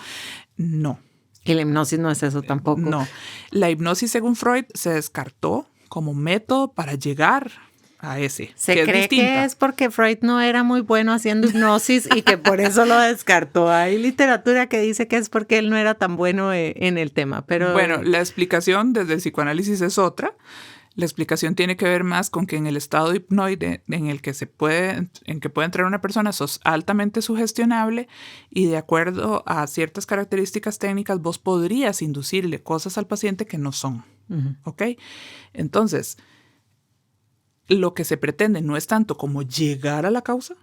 No.
Y la hipnosis no es eso tampoco.
No. La hipnosis, según Freud, se descartó como método para llegar a ese.
Se cree que es porque Freud no era muy bueno haciendo hipnosis y que por eso lo descartó. Hay literatura que dice que es porque él no era tan bueno en el tema. Pero
bueno, la explicación desde el psicoanálisis es otra. La explicación tiene que ver más con que en el estado hipnoide en que puede entrar una persona, sos altamente sugestionable y de acuerdo a ciertas características técnicas vos podrías inducirle cosas al paciente que no son. ¿Ok? Entonces, lo que se pretende no es tanto como llegar a la causa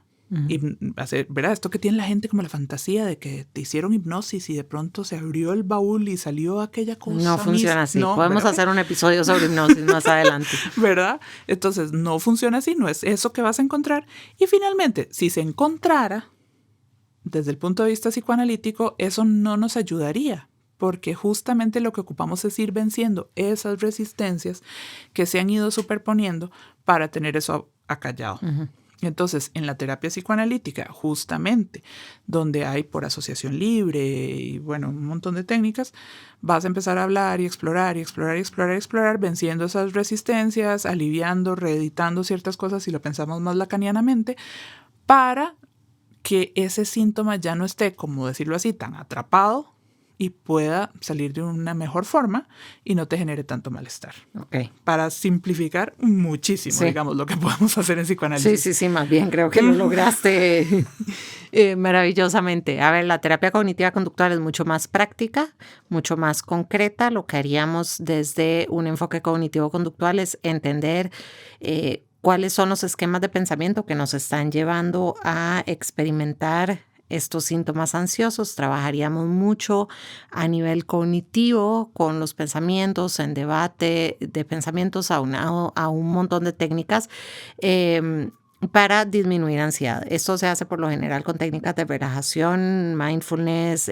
y hacer, ¿verdad? Esto que tiene la gente como la fantasía de que te hicieron hipnosis y de pronto se abrió el baúl y salió aquella cosa.
No funciona así. No, podemos hacer un episodio sobre hipnosis más adelante.
¿Verdad? Entonces, no funciona así, no es eso que vas a encontrar. Y finalmente, si se encontrara, desde el punto de vista psicoanalítico, eso no nos ayudaría. Porque justamente lo que ocupamos es ir venciendo esas resistencias que se han ido superponiendo para tener eso acallado. Entonces, en la terapia psicoanalítica, justamente, donde hay por asociación libre y, bueno, un montón de técnicas, vas a empezar a hablar y explorar, venciendo esas resistencias, aliviando, reeditando ciertas cosas, si lo pensamos más lacanianamente, para que ese síntoma ya no esté, como decirlo así, tan atrapado, y pueda salir de una mejor forma y no te genere tanto malestar.
Okay.
Para simplificar muchísimo, digamos, lo que podemos hacer en psicoanálisis.
Sí, más bien creo que lo lograste maravillosamente. A ver, la terapia cognitiva conductual es mucho más práctica, mucho más concreta. Lo que haríamos desde un enfoque cognitivo-conductual es entender cuáles son los esquemas de pensamiento que nos están llevando a experimentar estos síntomas ansiosos. Trabajaríamos mucho a nivel cognitivo con los pensamientos, en debate de pensamientos aunado a un montón de técnicas. para disminuir ansiedad. Esto se hace por lo general con técnicas de relajación, mindfulness,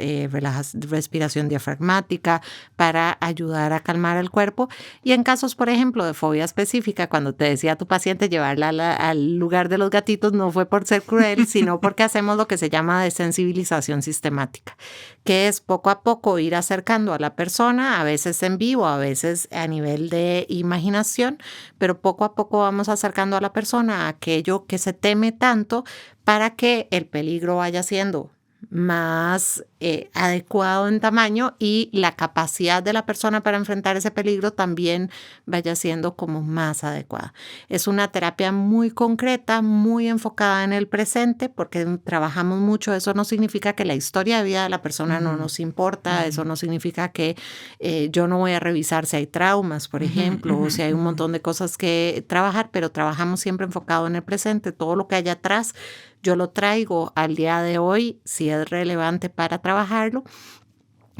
respiración diafragmática para ayudar a calmar el cuerpo. Y en casos, por ejemplo, de fobia específica, cuando te decía a tu paciente llevarla al lugar de los gatitos, no fue por ser cruel, sino porque hacemos lo que se llama desensibilización sistemática, que es poco a poco ir acercando a la persona, a veces en vivo, a veces a nivel de imaginación, pero poco a poco vamos acercando a la persona a aquello que se teme tanto para que el peligro vaya siendo más adecuado en tamaño y la capacidad de la persona para enfrentar ese peligro también vaya siendo como más adecuada. Es una terapia muy concreta, muy enfocada en el presente, porque trabajamos mucho. Eso no significa que la historia de vida de la persona no nos importa, eso no significa que yo no voy a revisar si hay traumas, por ejemplo, o si hay un montón de cosas que trabajar, pero trabajamos siempre enfocado en el presente. Todo lo que hay atrás yo lo traigo al día de hoy, si es relevante para trabajarlo,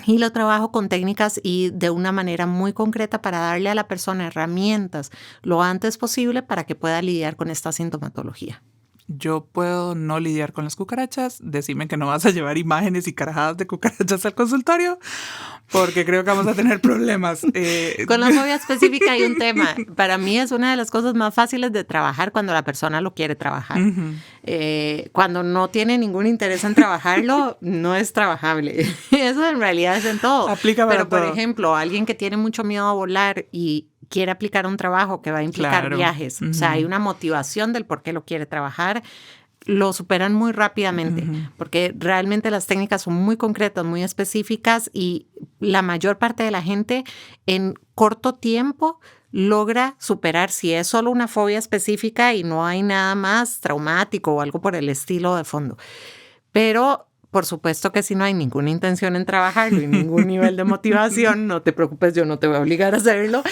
y lo trabajo con técnicas y de una manera muy concreta para darle a la persona herramientas lo antes posible para que pueda lidiar con esta sintomatología.
Yo puedo no lidiar con las cucarachas. Decime que no vas a llevar imágenes y carajadas de cucarachas al consultorio, porque creo que vamos a tener problemas.
Con la fobia específica hay un tema. Para mí es una de las cosas más fáciles de trabajar cuando la persona lo quiere trabajar. Cuando no tiene ningún interés en trabajarlo, no es trabajable. Eso en realidad es en todo.
Aplica para
Pero, por
todo.
ejemplo, alguien que tiene mucho miedo a volar y quiere aplicar un trabajo que va a implicar viajes. O sea, hay una motivación del por qué lo quiere trabajar. Lo superan muy rápidamente porque realmente las técnicas son muy concretas, muy específicas y la mayor parte de la gente en corto tiempo logra superar, si es solo una fobia específica y no hay nada más traumático o algo por el estilo de fondo. Pero por supuesto que si no hay ninguna intención en trabajarlo y ningún nivel de motivación, no te preocupes, yo no te voy a obligar a hacerlo,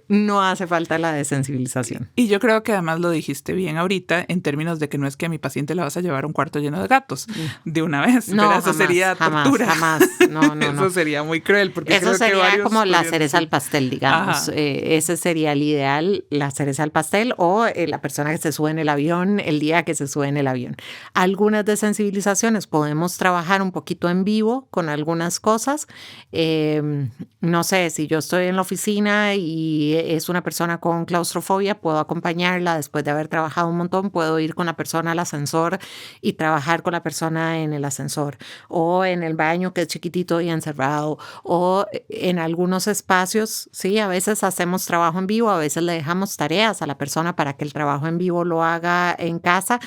no hace falta la desensibilización.
Y yo creo que además lo dijiste bien ahorita en términos de que no es que a mi paciente le vas a llevar un cuarto lleno de gatos de una vez,
no,
pero eso sería tortura.
Jamás, no.
Eso sería muy cruel. Porque
eso
creo
sería
que
como la cereza al pastel, digamos. Ese sería el ideal, la cereza al pastel o la persona que se sube en el avión el día que se sube en el avión. Algunas desensibilizaciones podemos trabajar un poquito en vivo con algunas cosas. No sé, si yo estoy en la oficina y es una persona con claustrofobia, puedo acompañarla después de haber trabajado un montón, puedo ir con la persona al ascensor y trabajar con la persona en el ascensor o en el baño que es chiquitito y encerrado o en algunos espacios, sí, a veces hacemos trabajo en vivo, a veces le dejamos tareas a la persona para que el trabajo en vivo lo haga en casa.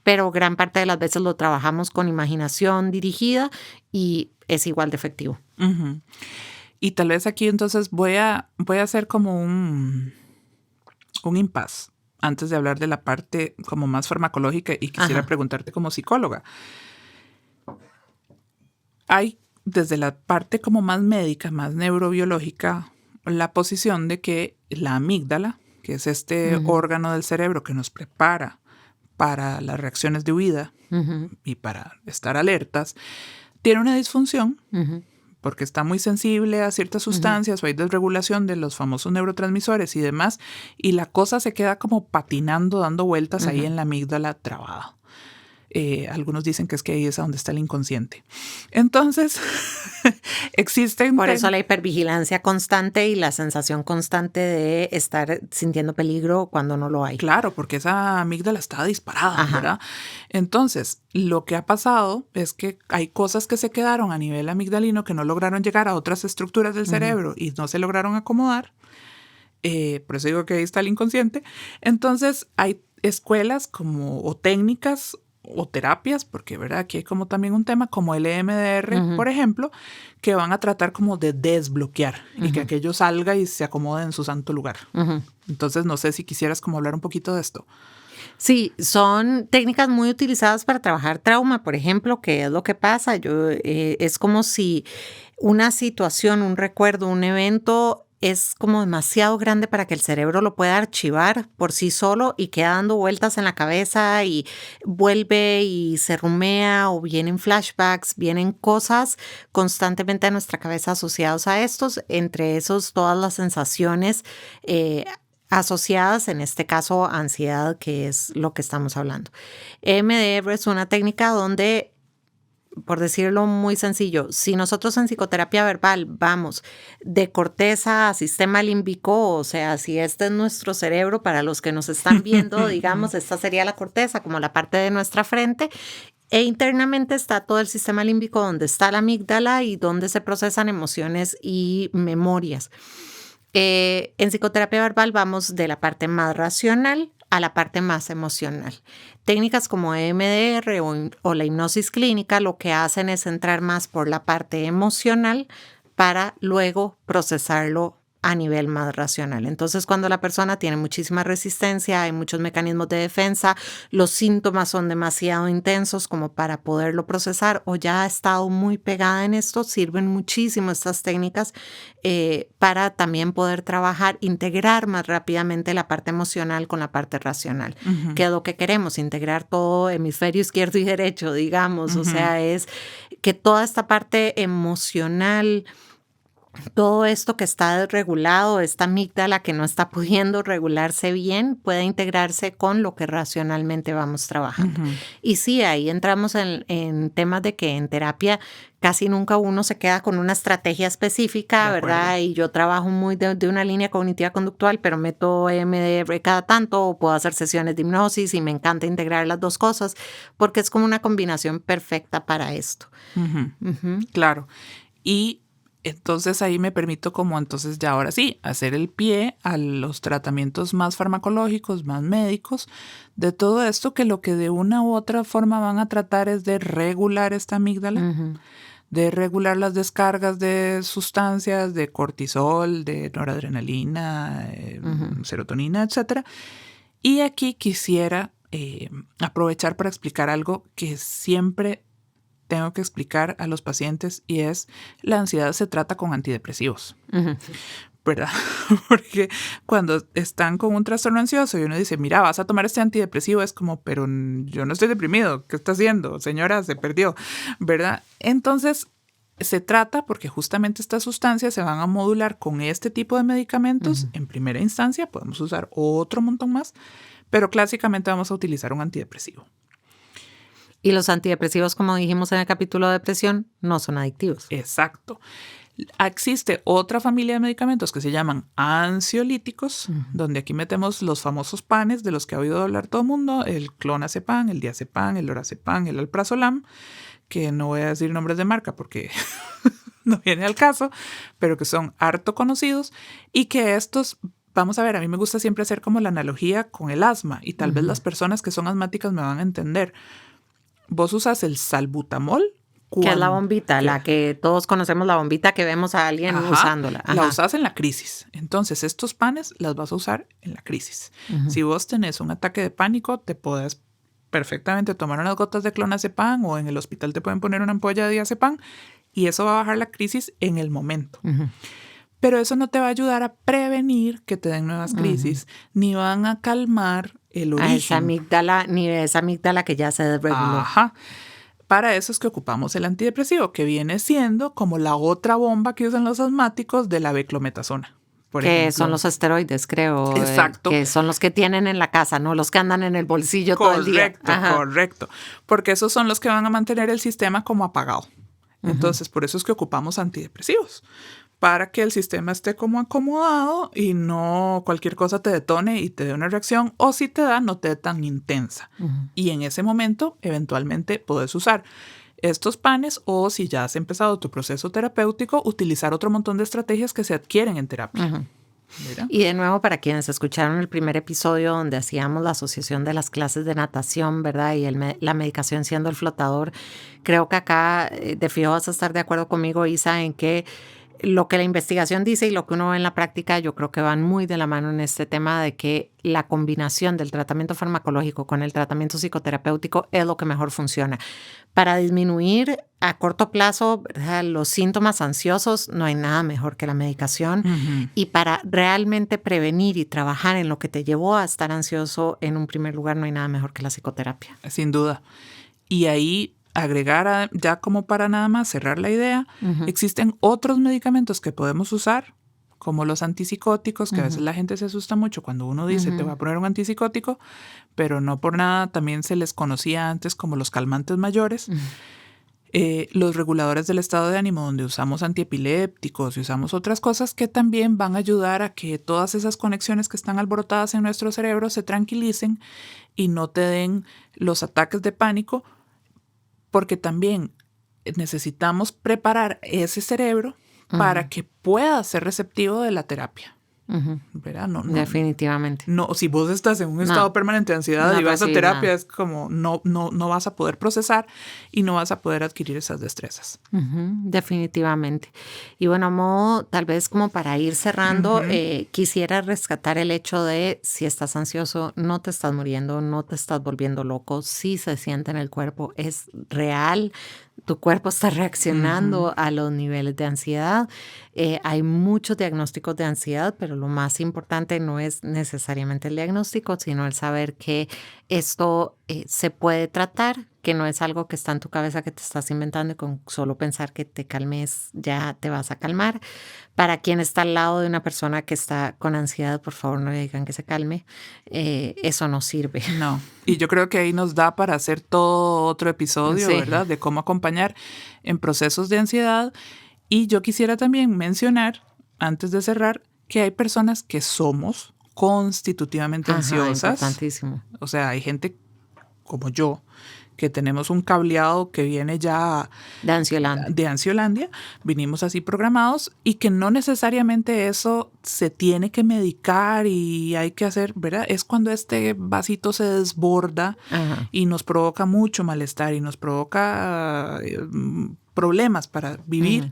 Pero gran parte de las veces lo trabajamos con imaginación dirigida y es igual de efectivo.
Y tal vez aquí entonces voy a hacer como un impasse antes de hablar de la parte como más farmacológica y quisiera preguntarte como psicóloga. Hay desde la parte como más médica, más neurobiológica, la posición de que la amígdala, que es este órgano del cerebro que nos prepara para las reacciones de huida y para estar alertas, tiene una disfunción porque está muy sensible a ciertas sustancias o hay desregulación de los famosos neurotransmisores y demás, y la cosa se queda como patinando, dando vueltas ahí en la amígdala trabada. Algunos dicen que es que ahí es donde está el inconsciente. Entonces, existen...
Por eso la hipervigilancia constante y la sensación constante de estar sintiendo peligro cuando no lo hay.
Claro, porque esa amígdala está disparada, ¿verdad? Entonces, lo que ha pasado es que hay cosas que se quedaron a nivel amigdalino que no lograron llegar a otras estructuras del cerebro y no se lograron acomodar. Por eso digo que ahí está el inconsciente. Entonces, hay escuelas como, o técnicas o terapias, porque verdad aquí hay como también un tema como el EMDR, por ejemplo, que van a tratar como de desbloquear y que aquello salga y se acomode en su santo lugar. Entonces no sé si quisieras como hablar un poquito de esto.
Sí, son técnicas muy utilizadas para trabajar trauma, por ejemplo, que es lo que pasa. Es como si una situación, un recuerdo, un evento es como demasiado grande para que el cerebro lo pueda archivar por sí solo y queda dando vueltas en la cabeza y vuelve y se rumea o vienen flashbacks, vienen cosas constantemente a nuestra cabeza asociados a estos, entre esos todas las sensaciones asociadas, en este caso, a ansiedad, que es lo que estamos hablando. EMDR es una técnica donde, por decirlo muy sencillo, si nosotros en psicoterapia verbal vamos de corteza a sistema límbico, o sea, si este es nuestro cerebro, para los que nos están viendo, digamos, esta sería la corteza, como la parte de nuestra frente, e internamente está todo el sistema límbico donde está la amígdala y donde se procesan emociones y memorias. En psicoterapia verbal vamos de la parte más racional a la parte más emocional. Técnicas como EMDR o la hipnosis clínica lo que hacen es entrar más por la parte emocional para luego procesarlo a nivel más racional. Entonces, cuando la persona tiene muchísima resistencia, hay muchos mecanismos de defensa, los síntomas son demasiado intensos como para poderlo procesar o ya ha estado muy pegada en esto, sirven muchísimo estas técnicas para también poder trabajar, integrar más rápidamente la parte emocional con la parte racional, que es lo que queremos, integrar todo hemisferio izquierdo y derecho, digamos, o sea, es que toda esta parte emocional, todo esto que está desregulado, esta amígdala que no está pudiendo regularse bien, puede integrarse con lo que racionalmente vamos trabajando. Y sí, ahí entramos en temas de que en terapia casi nunca uno se queda con una estrategia específica, ¿verdad? Y yo trabajo muy de una línea cognitiva conductual, pero meto EMDR cada tanto, o puedo hacer sesiones de hipnosis y me encanta integrar las dos cosas porque es como una combinación perfecta para esto.
Claro. Y entonces ahí me permito como entonces ya ahora sí hacer el pie a los tratamientos más farmacológicos, más médicos, de todo esto que lo que de una u otra forma van a tratar es de regular esta amígdala, de regular las descargas de sustancias, de cortisol, de noradrenalina, serotonina, etc. Y aquí quisiera aprovechar para explicar algo que siempre tengo que explicar a los pacientes y es la ansiedad se trata con antidepresivos, ¿verdad? Porque cuando están con un trastorno ansioso y uno dice, mira, vas a tomar este antidepresivo, es como, pero yo no estoy deprimido, ¿qué está haciendo? Señora, se perdió, ¿verdad? Entonces, se trata porque justamente estas sustancias se van a modular con este tipo de medicamentos. En primera instancia podemos usar otro montón más, pero clásicamente vamos a utilizar un antidepresivo.
Y los antidepresivos, como dijimos en el capítulo de depresión, no son adictivos.
Exacto. Existe otra familia de medicamentos que se llaman ansiolíticos, donde aquí metemos los famosos panes de los que ha oído hablar todo el mundo, el clonazepam, el diazepam, el lorazepam, el alprazolam, que no voy a decir nombres de marca porque no viene al caso, pero que son harto conocidos y que estos... Vamos a ver, a mí me gusta siempre hacer como la analogía con el asma y tal vez las personas que son asmáticas me van a entender. Vos usas el salbutamol.
Que es la bombita, la que todos conocemos, la bombita que vemos a alguien usándola.
La usas en la crisis. Entonces, estos panes las vas a usar en la crisis. Si vos tenés un ataque de pánico, te podés perfectamente tomar unas gotas de clonazepam o en el hospital te pueden poner una ampolla de diazepam y eso va a bajar la crisis en el momento. Pero eso no te va a ayudar a prevenir que te den nuevas crisis, ni van a calmar el origen.
A esa amígdala, ni esa amígdala que ya se desreguló.
Para eso es que ocupamos el antidepresivo, que viene siendo como la otra bomba que usan los asmáticos de la beclometasona.
Que ejemplo. Son los esteroides, creo.
Exacto.
Que son los que tienen en la casa, no los que andan en el bolsillo todo el día.
Correcto. Porque esos son los que van a mantener el sistema como apagado. Entonces, por eso es que ocupamos antidepresivos. Para que el sistema esté como acomodado y no cualquier cosa te detone y te dé una reacción, o si te da, no te dé tan intensa. Y en ese momento, eventualmente, puedes usar estos panes o si ya has empezado tu proceso terapéutico, utilizar otro montón de estrategias que se adquieren en terapia.
Y de nuevo, para quienes escucharon el primer episodio donde hacíamos la asociación de las clases de natación, ¿verdad? Y la medicación siendo el flotador, creo que acá de fijo vas a estar de acuerdo conmigo, Isa, en que lo que la investigación dice y lo que uno ve en la práctica, yo creo que van muy de la mano en este tema de que la combinación del tratamiento farmacológico con el tratamiento psicoterapéutico es lo que mejor funciona. Para disminuir a corto plazo, ¿verdad?, los síntomas ansiosos, no hay nada mejor que la medicación. Y para realmente prevenir y trabajar en lo que te llevó a estar ansioso, en un primer lugar, no hay nada mejor que la psicoterapia.
Sin duda. Y ahí agregar, ya como para nada más cerrar la idea, existen otros medicamentos que podemos usar como los antipsicóticos, que a veces la gente se asusta mucho cuando uno dice te voy a poner un antipsicótico, pero no por nada también se les conocía antes como los calmantes mayores. Los reguladores del estado de ánimo, donde usamos antiepilépticos y usamos otras cosas que también van a ayudar a que todas esas conexiones que están alborotadas en nuestro cerebro se tranquilicen y no te den los ataques de pánico, porque también necesitamos preparar ese cerebro para que pueda ser receptivo de la terapia. ¿Verdad?
Definitivamente.
No, si vos estás en un estado permanente de ansiedad y vas a terapia, es como no vas a poder procesar y no vas a poder adquirir esas destrezas.
Definitivamente. Y bueno, tal vez como para ir cerrando, quisiera rescatar el hecho de si estás ansioso, no te estás muriendo, no te estás volviendo loco, sí se siente en el cuerpo, es real. Tu cuerpo está reaccionando a los niveles de ansiedad. Hay muchos diagnósticos de ansiedad, pero lo más importante no es necesariamente el diagnóstico, sino el saber que esto se puede tratar, que no es algo que está en tu cabeza que te estás inventando y con solo pensar que te calmes ya te vas a calmar. Para quien está al lado de una persona que está con ansiedad, por favor no le digan que se calme. Eso no sirve.
No. Y yo creo que ahí nos da para hacer todo otro episodio, ¿verdad? De cómo acompañar en procesos de ansiedad. Y yo quisiera también mencionar, antes de cerrar, que hay personas que somos constitutivamente ansiosas.
Importantísimo.
O sea, hay gente como yo que tenemos un cableado que viene ya
de Ansiolandia.
Vinimos así programados y que no necesariamente eso se tiene que medicar y hay que hacer, ¿verdad? Es cuando este vasito se desborda y nos provoca mucho malestar y nos provoca problemas para vivir.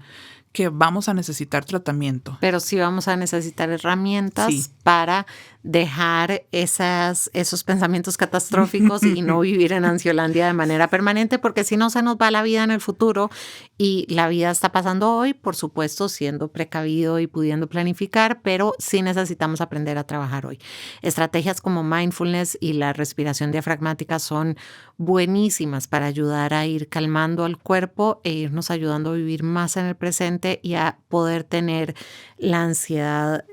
Que vamos a necesitar tratamiento.
Pero sí vamos a necesitar herramientas para dejar esos pensamientos catastróficos y no vivir en Ansiolandia de manera permanente, porque si no se nos va la vida en el futuro y la vida está pasando hoy, por supuesto, siendo precavido y pudiendo planificar, pero sí necesitamos aprender a trabajar hoy. Estrategias como mindfulness y la respiración diafragmática son buenísimas para ayudar a ir calmando al cuerpo e irnos ayudando a vivir más en el presente y a poder tener la ansiedad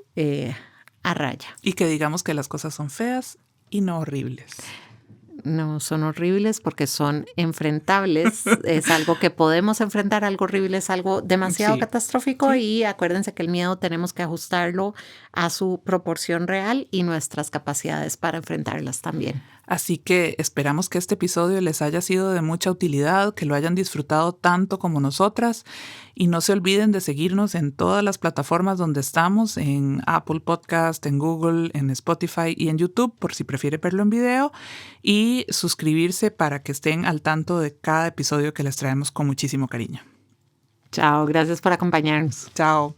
a raya.
Y que digamos que las cosas son feas y no horribles.
No son horribles porque son enfrentables. Es algo que podemos enfrentar. Algo horrible es algo demasiado catastrófico y acuérdense que el miedo tenemos que ajustarlo a su proporción real y nuestras capacidades para enfrentarlas también.
Así que esperamos que este episodio les haya sido de mucha utilidad, que lo hayan disfrutado tanto como nosotras y no se olviden de seguirnos en todas las plataformas donde estamos, en Apple Podcast, en Google, en Spotify y en YouTube por si prefiere verlo en video y suscribirse para que estén al tanto de cada episodio que les traemos con muchísimo cariño.
Chao, gracias por acompañarnos.
Chao.